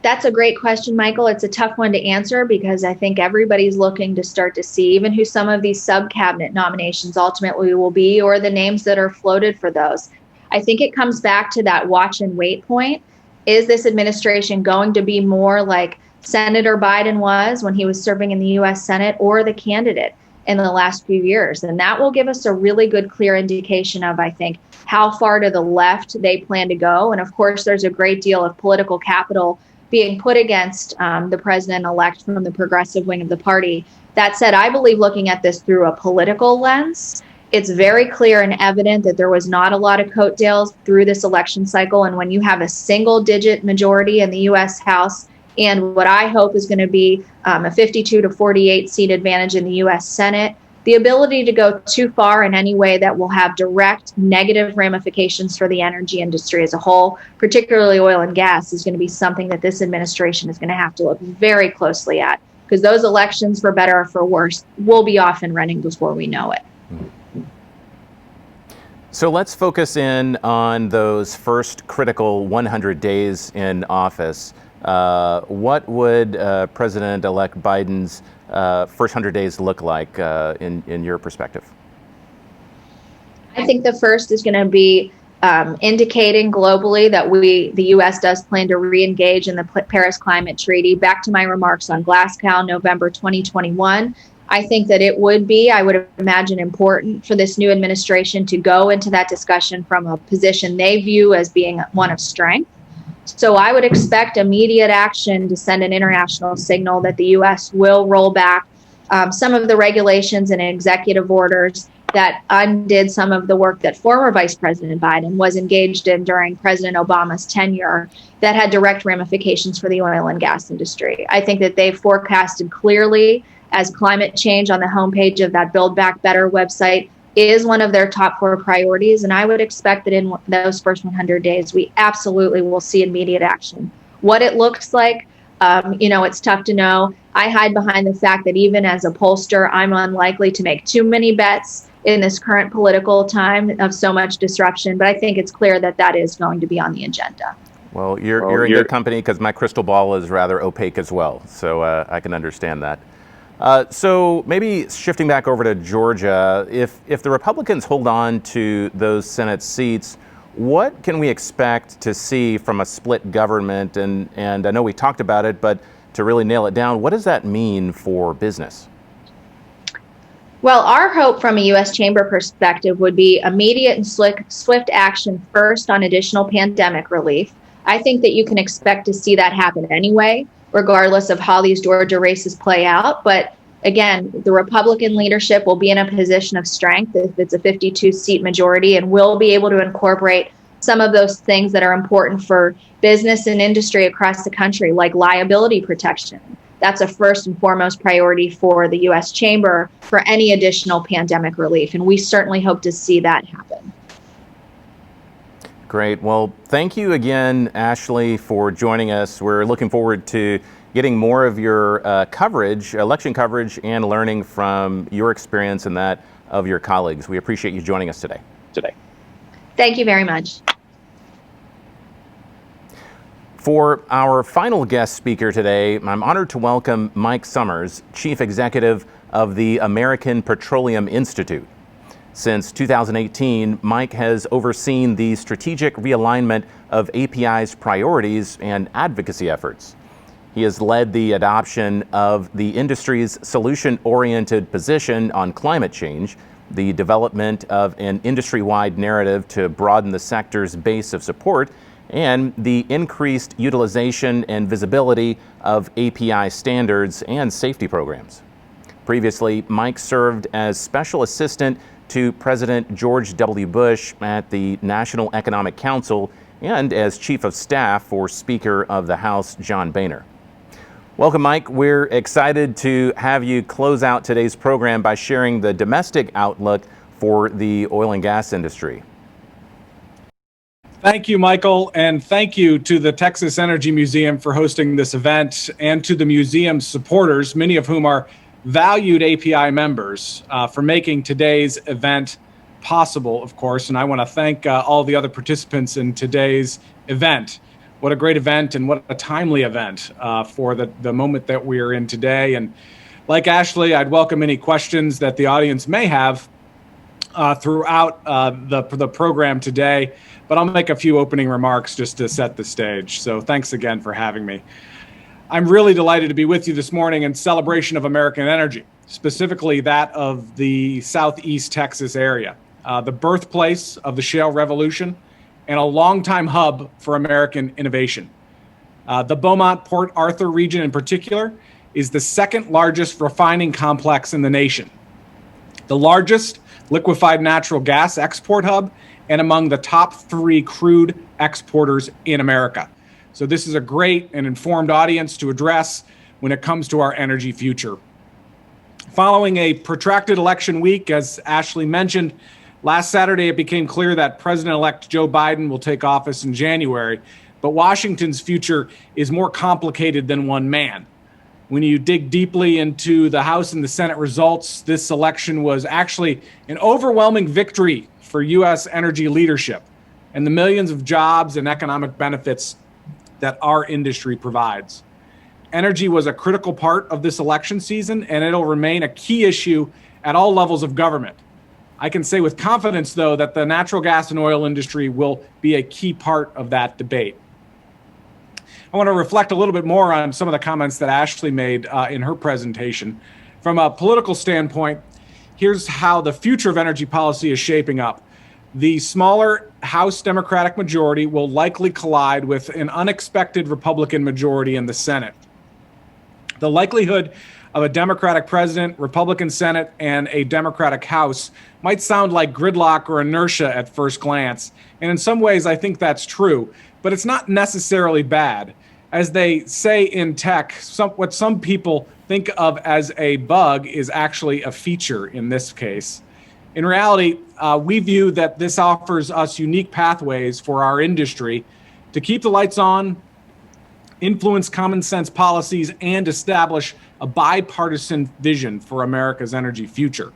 Speaker 4: That's a great question, Michael. It's a tough one to answer, because I think everybody's looking to start to see even who some of these sub-cabinet nominations ultimately will be, or the names that are floated for those. I think it comes back to that watch and wait point. Is this administration going to be more like Senator Biden was when he was serving in the U.S. Senate, or the candidate in the last few years? And that will give us a really good, clear indication of, I think, how far to the left they plan to go. And of course, there's a great deal of political capital being put against the president-elect from the progressive wing of the party. That said, I believe, looking at this through a political lens, it's very clear and evident that there was not a lot of coattails through this election cycle. And when you have a single-digit majority in the U.S. House, and what I hope is going to be a 52 to 48 seat advantage in the U.S. Senate, the ability to go too far in any way that will have direct negative ramifications for the energy industry as a whole, particularly oil and gas, is going to be something that this administration is going to have to look very closely at, because those elections, for better or for worse, will be off and running before we know it.
Speaker 1: So let's focus in on those first critical 100 days in office. What would President-elect Biden's first 100 days look like in your perspective?
Speaker 4: I think the first is going to be indicating globally that the U.S. does plan to re-engage in the Paris Climate Treaty. Back to my remarks on Glasgow, November 2021, I think that it would be, I would imagine, important for this new administration to go into that discussion from a position they view as being one of strength. So I would expect immediate action to send an international signal that the U.S. will roll back some of the regulations and executive orders that undid some of the work that former Vice President Biden was engaged in during President Obama's tenure that had direct ramifications for the oil and gas industry. I think that they've forecasted clearly, as climate change on the homepage of that Build Back Better website is one of their top 4 priorities. And I would expect that in those first 100 days, we absolutely will see immediate action. What it looks like, it's tough to know. I hide behind the fact that even as a pollster, I'm unlikely to make too many bets in this current political time of so much disruption. But I think it's clear that that is going to be on the agenda.
Speaker 1: Well, you're in good company, because my crystal ball is rather opaque as well. So I can understand that. So maybe shifting back over to Georgia, if the Republicans hold on to those Senate seats, what can we expect to see from a split government? And I know we talked about it, but to really nail it down, what does that mean for business?
Speaker 4: Well, our hope from a U.S. Chamber perspective would be immediate and swift action first on additional pandemic relief. I think that you can expect to see that happen anyway, regardless of how these Georgia races play out. But again, the Republican leadership will be in a position of strength if it's a 52-seat majority, and will be able to incorporate some of those things that are important for business and industry across the country, like liability protection. That's a first and foremost priority for the U.S. Chamber for any additional pandemic relief, and we certainly hope to see that happen.
Speaker 1: Great. Well, thank you again, Ashley, for joining us. We're looking forward to getting more of your coverage, election coverage, and learning from your experience and that of your colleagues. We appreciate you joining us today.
Speaker 4: Thank you very much.
Speaker 1: For our final guest speaker today, I'm honored to welcome Mike Summers, Chief Executive of the American Petroleum Institute. Since 2018, Mike has overseen the strategic realignment of API's priorities and advocacy efforts. He has led the adoption of the industry's solution-oriented position on climate change, the development of an industry-wide narrative to broaden the sector's base of support, and the increased utilization and visibility of API standards and safety programs. Previously, Mike served as Special Assistant to President George W. Bush at the National Economic Council and as Chief of Staff for Speaker of the House John Boehner. Welcome, Mike. We're excited to have you close out today's program by sharing the domestic outlook for the oil and gas industry.
Speaker 6: Thank you, Michael, and thank you to the Texas Energy Museum for hosting this event and to the museum's supporters, many of whom are valued API members, for making today's event possible, of course. And I want to thank all the other participants in today's event. What a great event and what a timely event for the moment that we're in today. And like Ashley, I'd welcome any questions that the audience may have throughout the program today, but I'll make a few opening remarks just to set the stage. So thanks again for having me. I'm really delighted to be with you this morning in celebration of American energy, specifically that of the Southeast Texas area, the birthplace of the shale revolution, and a longtime hub for American innovation. The Beaumont-Port Arthur region in particular is the second largest refining complex in the nation, the largest liquefied natural gas export hub, and among the top 3 crude exporters in America. So this is a great and informed audience to address when it comes to our energy future. Following a protracted election week, as Ashley mentioned, last Saturday, it became clear that President-elect Joe Biden will take office in January, but Washington's future is more complicated than one man. When you dig deeply into the House and the Senate results, this election was actually an overwhelming victory for U.S. energy leadership and the millions of jobs and economic benefits that our industry provides. Energy was a critical part of this election season, and it'll remain a key issue at all levels of government. I can say with confidence, though, that the natural gas and oil industry will be a key part of that debate. I want to reflect a little bit more on some of the comments that Ashley made in her presentation. From a political standpoint, here's how the future of energy policy is shaping up. The smaller House Democratic majority will likely collide with an unexpected Republican majority in the Senate. The likelihood of a Democratic president, Republican Senate, and a Democratic House might sound like gridlock or inertia at first glance. And in some ways, I think that's true, but it's not necessarily bad. As they say in tech, what some people think of as a bug is actually a feature in this case. In reality, we view that this offers us unique pathways for our industry to keep the lights on, influence common sense policies, and establish a bipartisan vision for America's energy future.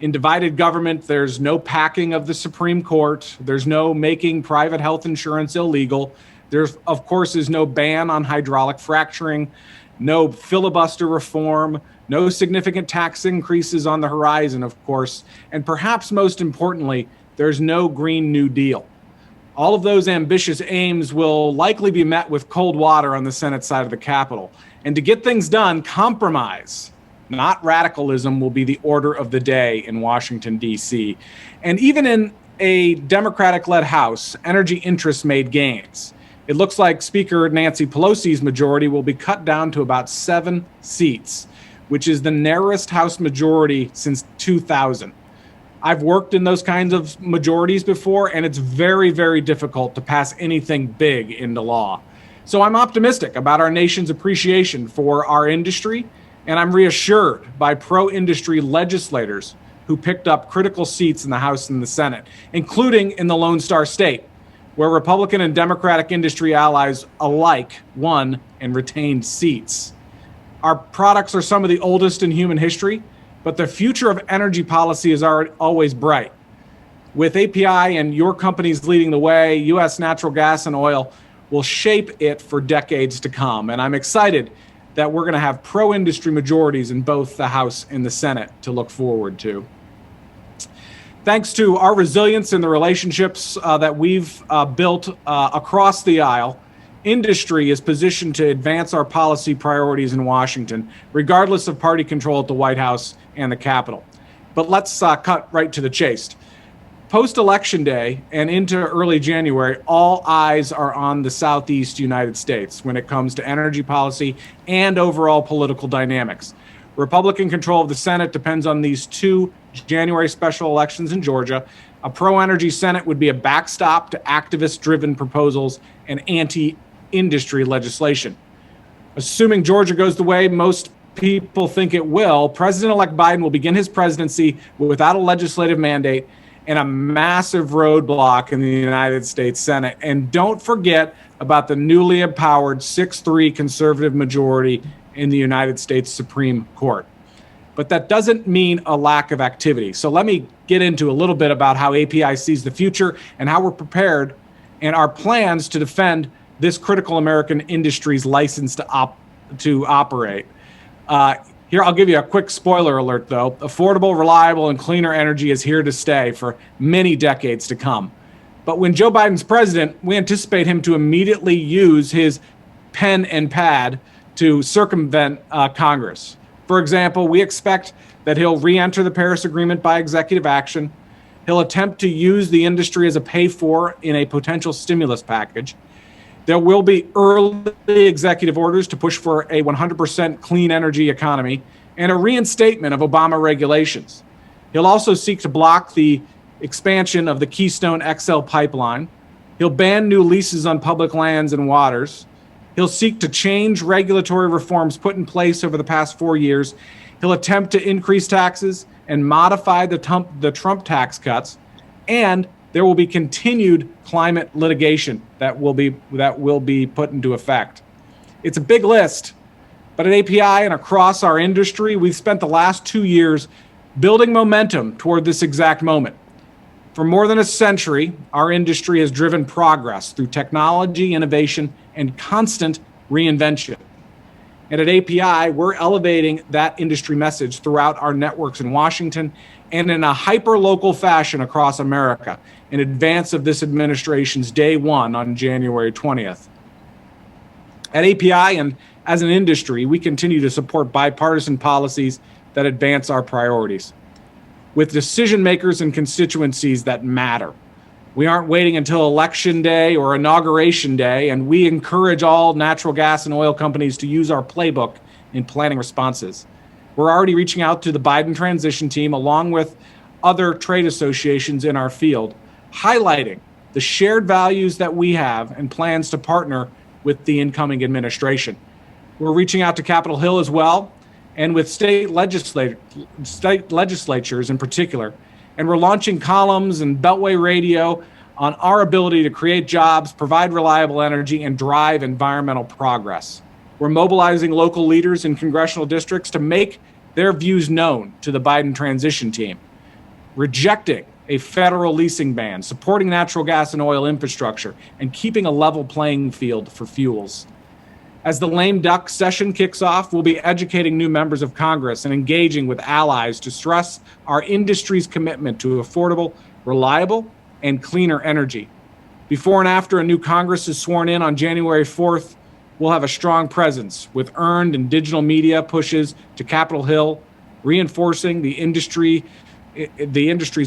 Speaker 6: In divided government, there's no packing of the Supreme Court. There's no making private health insurance illegal. There's, of course, is no ban on hydraulic fracturing, no filibuster reform, no significant tax increases on the horizon, of course, and perhaps most importantly, there's no Green New Deal. All of those ambitious aims will likely be met with cold water on the Senate side of the Capitol. And to get things done, compromise, not radicalism, will be the order of the day in Washington, D.C. And even in a Democratic-led House, energy interests made gains. It looks like Speaker Nancy Pelosi's majority will be cut down to about 7 seats, which is the narrowest House majority since 2000. I've worked in those kinds of majorities before, and it's very, very difficult to pass anything big into law. So I'm optimistic about our nation's appreciation for our industry, and I'm reassured by pro-industry legislators who picked up critical seats in the House and the Senate, including in the Lone Star State, where Republican and Democratic industry allies alike won and retained seats. Our products are some of the oldest in human history, but the future of energy policy is always bright. With API and your companies leading the way, U.S. natural gas and oil will shape it for decades to come. And I'm excited that we're going to have pro-industry majorities in both the House and the Senate to look forward to. Thanks to our resilience and the relationships that we've built across the aisle, industry is positioned to advance our policy priorities in Washington, regardless of party control at the White House and the Capitol. But let's cut right to the chase. Post-Election Day and into early January, all eyes are on the Southeast United States when it comes to energy policy and overall political dynamics. Republican control of the Senate depends on these two January special elections in Georgia. A pro-energy Senate would be a backstop to activist-driven proposals and anti-industry legislation. Assuming Georgia goes the way most people think it will, President-elect Biden will begin his presidency without a legislative mandate and a massive roadblock in the United States Senate. And don't forget about the newly empowered 6-3 conservative majority in the United States Supreme Court. But that doesn't mean a lack of activity. So let me get into a little bit about how API sees the future and how we're prepared and our plans to defend this critical American industry's license to operate. Here, I'll give you a quick spoiler alert, though. Affordable, reliable, and cleaner energy is here to stay for many decades to come. But when Joe Biden's president, we anticipate him to immediately use his pen and pad to circumvent Congress. For example, we expect that he'll re-enter the Paris Agreement by executive action. He'll attempt to use the industry as a pay-for in a potential stimulus package. There will be early executive orders to push for a 100% clean energy economy and a reinstatement of Obama regulations. He'll also seek to block the expansion of the Keystone XL pipeline. He'll ban new leases on public lands and waters. He'll seek to change regulatory reforms put in place over the past 4 years. He'll attempt to increase taxes and modify the Trump tax cuts, and there will be continued climate litigation that will be put into effect. It's a big list, but at API and across our industry, we've spent the last 2 years building momentum toward this exact moment. For more than a century, our industry has driven progress through technology, innovation, and constant reinvention. And at API, we're elevating that industry message throughout our networks in Washington and in a hyper-local fashion across America in advance of this administration's day one on January 20th. At API and as an industry, we continue to support bipartisan policies that advance our priorities with decision makers and constituencies that matter. We aren't waiting until Election Day or Inauguration Day, and we encourage all natural gas and oil companies to use our playbook in planning responses. We're already reaching out to the Biden transition team along with other trade associations in our field, highlighting the shared values that we have and plans to partner with the incoming administration. We're reaching out to Capitol Hill as well, and with state legislatures in particular, and we're launching columns and Beltway Radio on our ability to create jobs, provide reliable energy, and drive environmental progress. We're mobilizing local leaders in congressional districts to make their views known to the Biden transition team, rejecting a federal leasing ban, supporting natural gas and oil infrastructure, and keeping a level playing field for fuels. As the lame duck session kicks off, we'll be educating new members of Congress and engaging with allies to stress our industry's commitment to affordable, reliable, and cleaner energy. Before and after a new Congress is sworn in on January 4th, we'll have a strong presence with earned and digital media pushes to Capitol Hill, reinforcing the industry's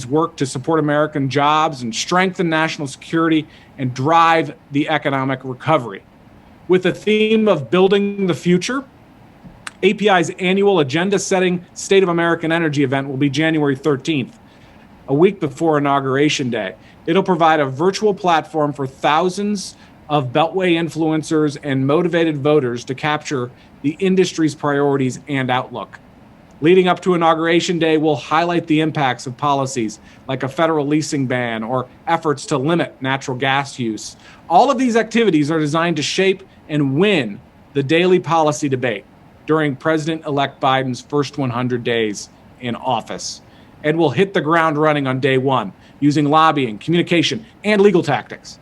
Speaker 6: work to support American jobs and strengthen national security and drive the economic recovery. With the theme of building the future, API's annual agenda-setting State of American Energy event will be January 13th, a week before Inauguration Day. It'll provide a virtual platform for thousands of Beltway influencers and motivated voters to capture the industry's priorities and outlook. Leading up to Inauguration Day, we'll highlight the impacts of policies like a federal leasing ban or efforts to limit natural gas use. All of these activities are designed to shape and win the daily policy debate during President-elect Biden's first 100 days in office. And we'll hit the ground running on day one using lobbying, communication, and legal tactics.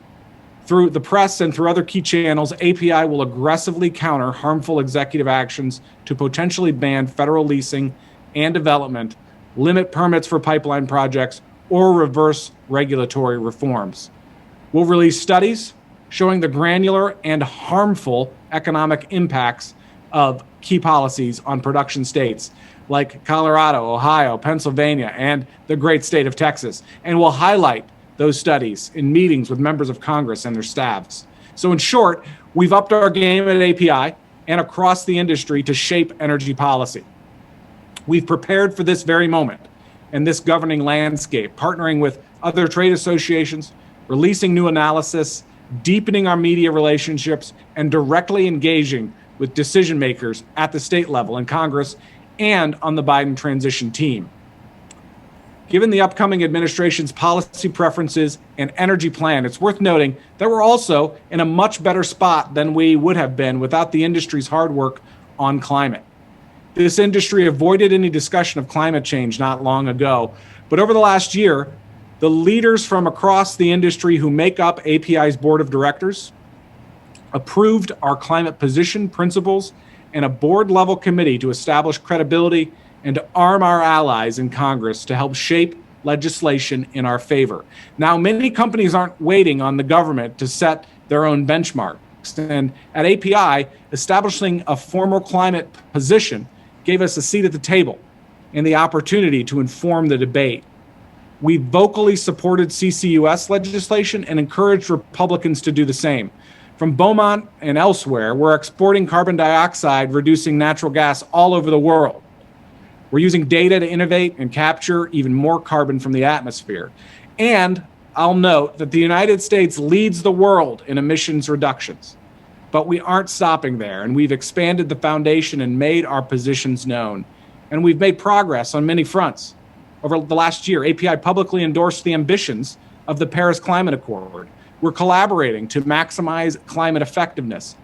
Speaker 6: Through the press and through other key channels, API will aggressively counter harmful executive actions to potentially ban federal leasing and development, limit permits for pipeline projects, or reverse regulatory reforms. We'll release studies showing the granular and harmful economic impacts of key policies on production states like Colorado, Ohio, Pennsylvania, and the great state of Texas. And we'll highlight those studies in meetings with members of Congress and their staffs. So in short, we've upped our game at API and across the industry to shape energy policy. We've prepared for this very moment and this governing landscape, partnering with other trade associations, releasing new analysis, deepening our media relationships, and directly engaging with decision makers at the state level in Congress and on the Biden transition team. Given the upcoming administration's policy preferences and energy plan, it's worth noting that we're also in a much better spot than we would have been without the industry's hard work on climate. This industry avoided any discussion of climate change not long ago, but over the last year, the leaders from across the industry who make up API's board of directors approved our climate position principles and a board-level committee to establish credibility and to arm our allies in Congress to help shape legislation in our favor. Now, many companies aren't waiting on the government to set their own benchmarks. And at API, establishing a formal climate position gave us a seat at the table and the opportunity to inform the debate. We vocally supported CCUS legislation and encouraged Republicans to do the same. From Beaumont and elsewhere, we're exporting carbon dioxide, reducing natural gas all over the world. We're using data to innovate and capture even more carbon from the atmosphere. And I'll note that the United States leads the world in emissions reductions. But we aren't stopping there, and we've expanded the foundation and made our positions known. And we've made progress on many fronts. Over the last year, API publicly endorsed the ambitions of the Paris Climate Accord. We're collaborating to maximize climate effectiveness.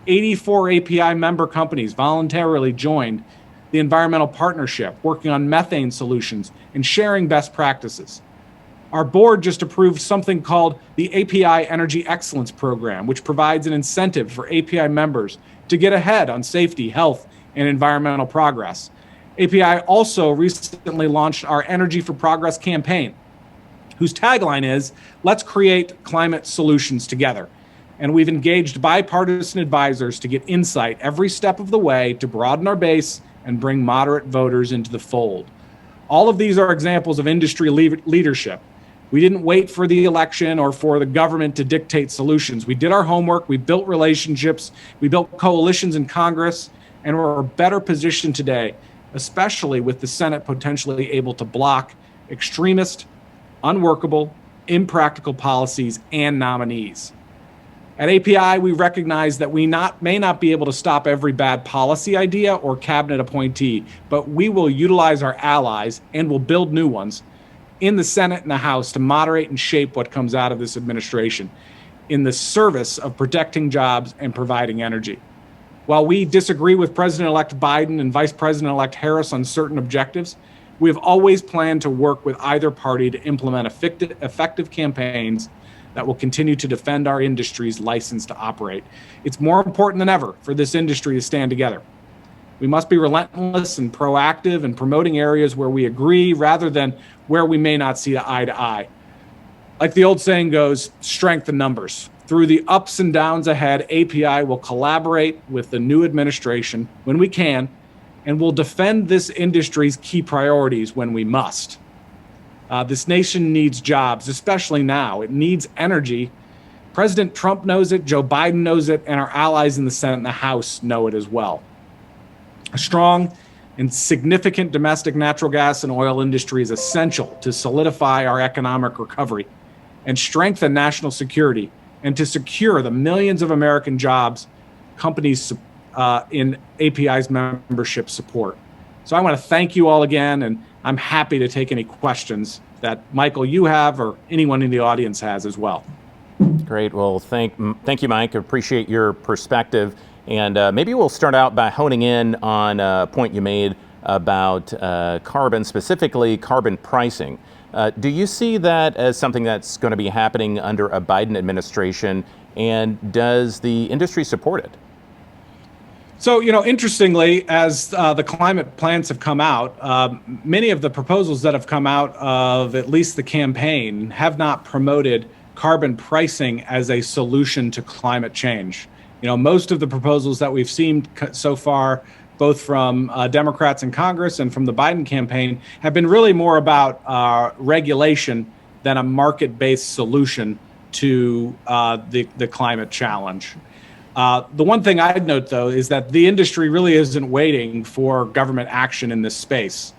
Speaker 6: 84 API member companies voluntarily joined the Environmental Partnership, working on methane solutions and sharing best practices. Our board just approved something called the API Energy Excellence Program, which provides an incentive for API members to get ahead on safety, health, and environmental progress. API also recently launched our Energy for Progress campaign, whose tagline is, "Let's create climate solutions together." And we've engaged bipartisan advisors to get insight every step of the way to broaden our base and bring moderate voters into the fold. All of these are examples of industry leadership. We didn't wait for the election or for the government to dictate solutions. We did our homework, we built relationships, we built coalitions in Congress, and we're better positioned today, especially with the Senate potentially able to block extremist, unworkable, impractical policies and nominees. At API, we recognize that we may not be able to stop every bad policy idea or cabinet appointee, but we will utilize our allies and will build new ones in the Senate and the House to moderate and shape what comes out of this administration in the service of protecting jobs and providing energy. While we disagree with President-elect Biden and Vice President-elect Harris on certain objectives, we have always planned to work with either party to implement effective campaigns that will continue to defend our industry's license to operate. It's more important than ever for this industry to stand together. We must be relentless and proactive in promoting areas where we agree rather than where we may not see eye to eye. Like the old saying goes, strength in numbers. Through the ups and downs ahead, API will collaborate with the new administration when we can, and will defend this industry's key priorities when we must. This nation needs jobs, especially now. It needs energy. President Trump knows it, Joe Biden knows it, and our allies in the Senate and the House know it as well. A strong and significant domestic natural gas and oil industry is essential to solidify our economic recovery and strengthen national security, and to secure the millions of American jobs companies in API's membership support. So I want to thank you all again, and I'm happy to take any questions that Michael, you have, or anyone in the audience has as well.
Speaker 1: Great. Well, thank you, Mike. Appreciate your perspective. And maybe we'll start out by honing in on a point you made about carbon, specifically carbon pricing. Do you see that as something that's going to be happening under a Biden administration, and does the industry support it?
Speaker 6: So, interestingly, as the climate plans have come out, many of the proposals that have come out of at least the campaign have not promoted carbon pricing as a solution to climate change. Most of the proposals that we've seen so far, both from Democrats in Congress and from the Biden campaign, have been really more about regulation than a market-based solution to the climate challenge. The one thing I'd note, though, is that the industry really isn't waiting for government action in this space.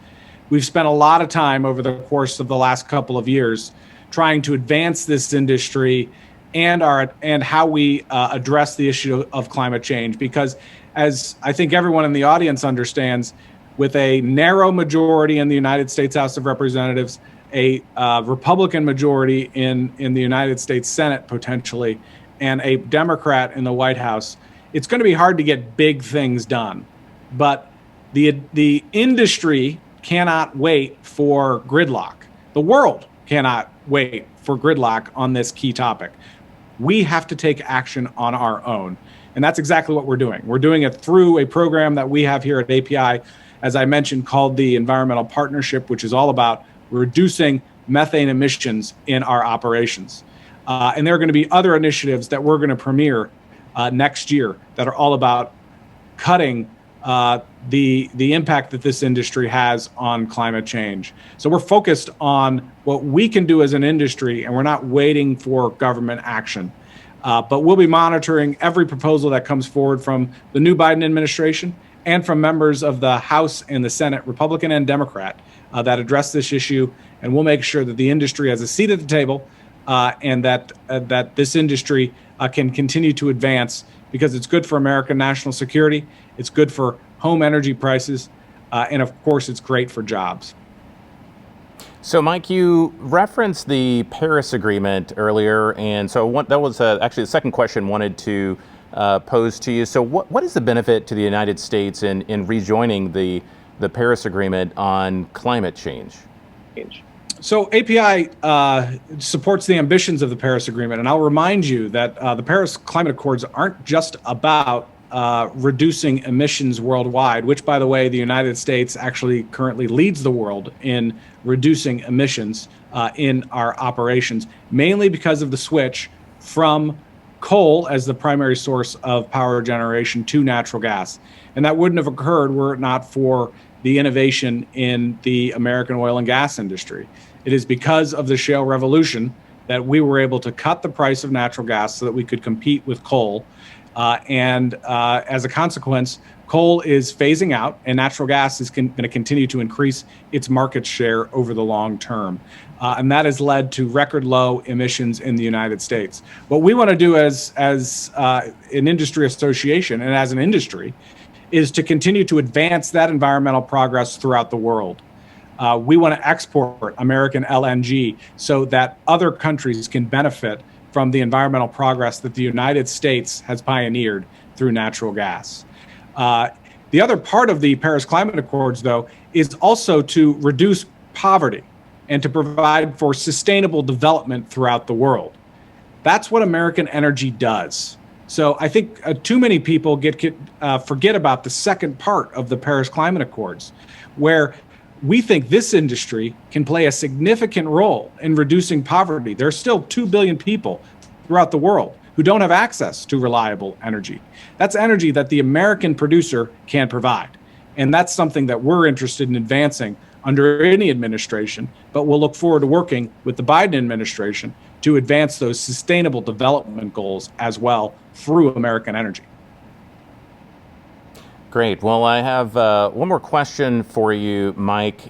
Speaker 6: We've spent a lot of time over the course of the last couple of years trying to advance this industry and how we address the issue of climate change. Because as I think everyone in the audience understands, with a narrow majority in the United States House of Representatives, a Republican majority in the United States Senate potentially, and a Democrat in the White House, it's going to be hard to get big things done. But the industry cannot wait for gridlock. The world cannot wait for gridlock on this key topic. We have to take action on our own. And that's exactly what we're doing. We're doing it through a program that we have here at API, as I mentioned, called the Environmental Partnership, which is all about reducing methane emissions in our operations. And there are going to be other initiatives that we're going to premiere next year that are all about cutting the impact that this industry has on climate change. So we're focused on what we can do as an industry, and we're not waiting for government action. But we'll be monitoring every proposal that comes forward from the new Biden administration and from members of the House and the Senate, Republican and Democrat, that address this issue. And we'll make sure that the industry has a seat at the table and that this industry can continue to advance, because it's good for American national security, it's good for home energy prices, and of course, it's great for jobs.
Speaker 1: So, Mike, you referenced the Paris Agreement earlier, and so that was actually the second question I wanted to pose to you. So what is the benefit to the United States in rejoining the Paris Agreement on climate change?
Speaker 6: So API supports the ambitions of the Paris Agreement, and I'll remind you that the Paris Climate Accords aren't just about reducing emissions worldwide, which, by the way, the United States actually currently leads the world in reducing emissions in our operations, mainly because of the switch from coal as the primary source of power generation to natural gas. And that wouldn't have occurred were it not for the innovation in the American oil and gas industry. It is because of the shale revolution that we were able to cut the price of natural gas so that we could compete with coal. And as a consequence, coal is phasing out, and natural gas is going to continue to increase its market share over the long term. And that has led to record low emissions in the United States. What we want to do as an industry association and as an industry is to continue to advance that environmental progress throughout the world. We want to export American LNG so that other countries can benefit from the environmental progress that the United States has pioneered through natural gas. The other part of the Paris Climate Accords, though, is also to reduce poverty and to provide for sustainable development throughout the world. That's what American energy does. So I think too many people forget about the second part of the Paris Climate Accords, where we think this industry can play a significant role in reducing poverty. There are still 2 billion people throughout the world who don't have access to reliable energy. That's energy that the American producer can provide. And that's something that we're interested in advancing under any administration, but we'll look forward to working with the Biden administration to advance those sustainable development goals as well through American energy.
Speaker 1: Great. Well, I have one more question for you, Mike.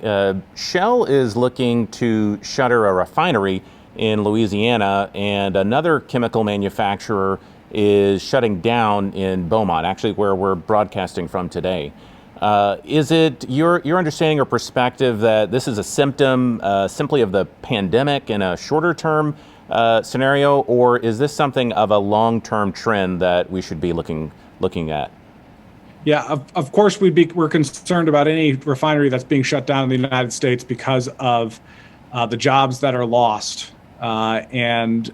Speaker 1: Shell is looking to shutter a refinery in Louisiana, and another chemical manufacturer is shutting down in Beaumont, actually where we're broadcasting from today. Is it your understanding or perspective that this is a symptom simply of the pandemic in a shorter term scenario, or is this something of a long-term trend that we should be looking at?
Speaker 6: Yeah, of course we're concerned about any refinery that's being shut down in the United States because of the jobs that are lost, and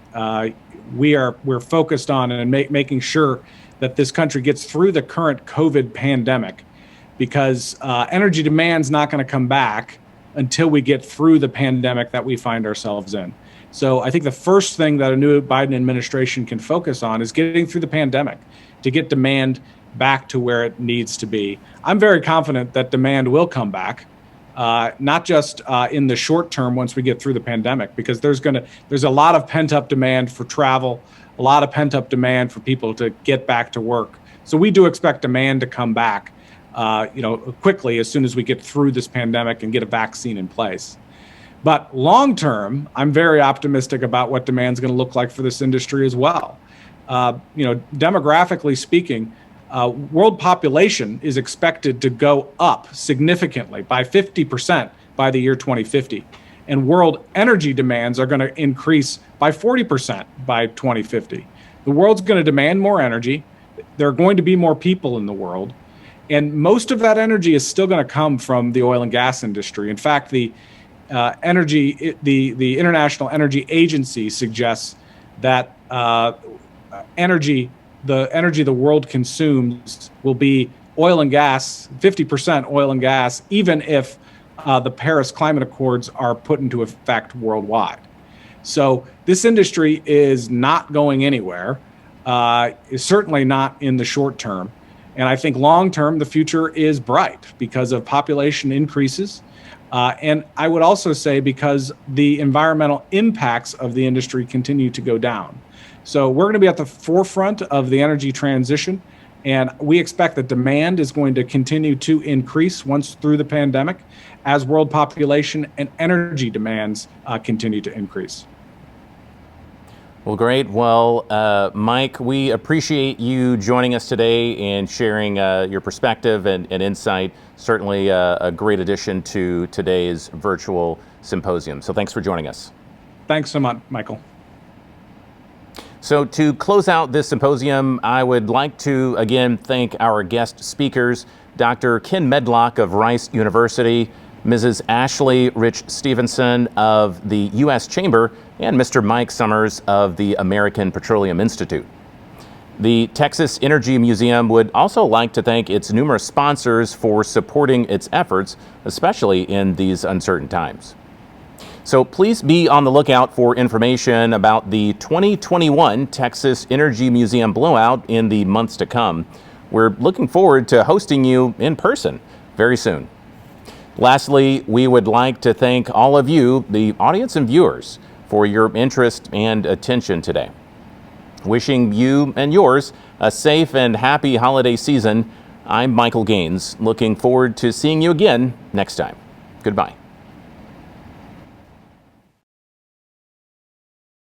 Speaker 6: we're focused on and making sure that this country gets through the current COVID pandemic, because energy demand's not going to come back until we get through the pandemic that we find ourselves in. So I think the first thing that a new Biden administration can focus on is getting through the pandemic to get demand back to where it needs to be. I'm very confident that demand will come back, not just in the short term once we get through the pandemic, because there's a lot of pent-up demand for travel, a lot of pent-up demand for people to get back to work. So we do expect demand to come back, quickly as soon as we get through this pandemic and get a vaccine in place. But long term, I'm very optimistic about what demand's going to look like for this industry as well. Demographically speaking, world population is expected to go up significantly by 50% by the year 2050. And world energy demands are going to increase by 40% by 2050. The world's going to demand more energy. There are going to be more people in the world. And most of that energy is still going to come from the oil and gas industry. In fact, the International Energy Agency suggests that the energy the world consumes will be oil and gas, 50% oil and gas, even if the Paris Climate Accords are put into effect worldwide. So this industry is not going anywhere, is certainly not in the short term. And I think long term, the future is bright because of population increases. And I would also say because the environmental impacts of the industry continue to go down. So we're going to be at the forefront of the energy transition, and we expect that demand is going to continue to increase once through the pandemic as world population and energy demands continue to increase.
Speaker 1: Well, great. Well, Mike, we appreciate you joining us today and sharing your perspective and insight. Certainly a great addition to today's virtual symposium. So thanks for joining us. Thanks so much, Michael. So to close out this symposium, I would like to again thank our guest speakers, Dr. Ken Medlock of Rice University, Mrs. Ashley Rich Stevenson of the U.S. Chamber, and Mr. Mike Summers of the American Petroleum Institute. The Texas Energy Museum would also like to thank its numerous sponsors for supporting its efforts, especially in these uncertain times. So please be on the lookout for information about the 2021 Texas Energy Museum blowout in the months to come. We're looking forward to hosting you in person very soon. Lastly, we would like to thank all of you, the audience and viewers, for your interest and attention today. Wishing you and yours a safe and happy holiday season, I'm Michael Gaines, looking forward to seeing you again next time. Goodbye.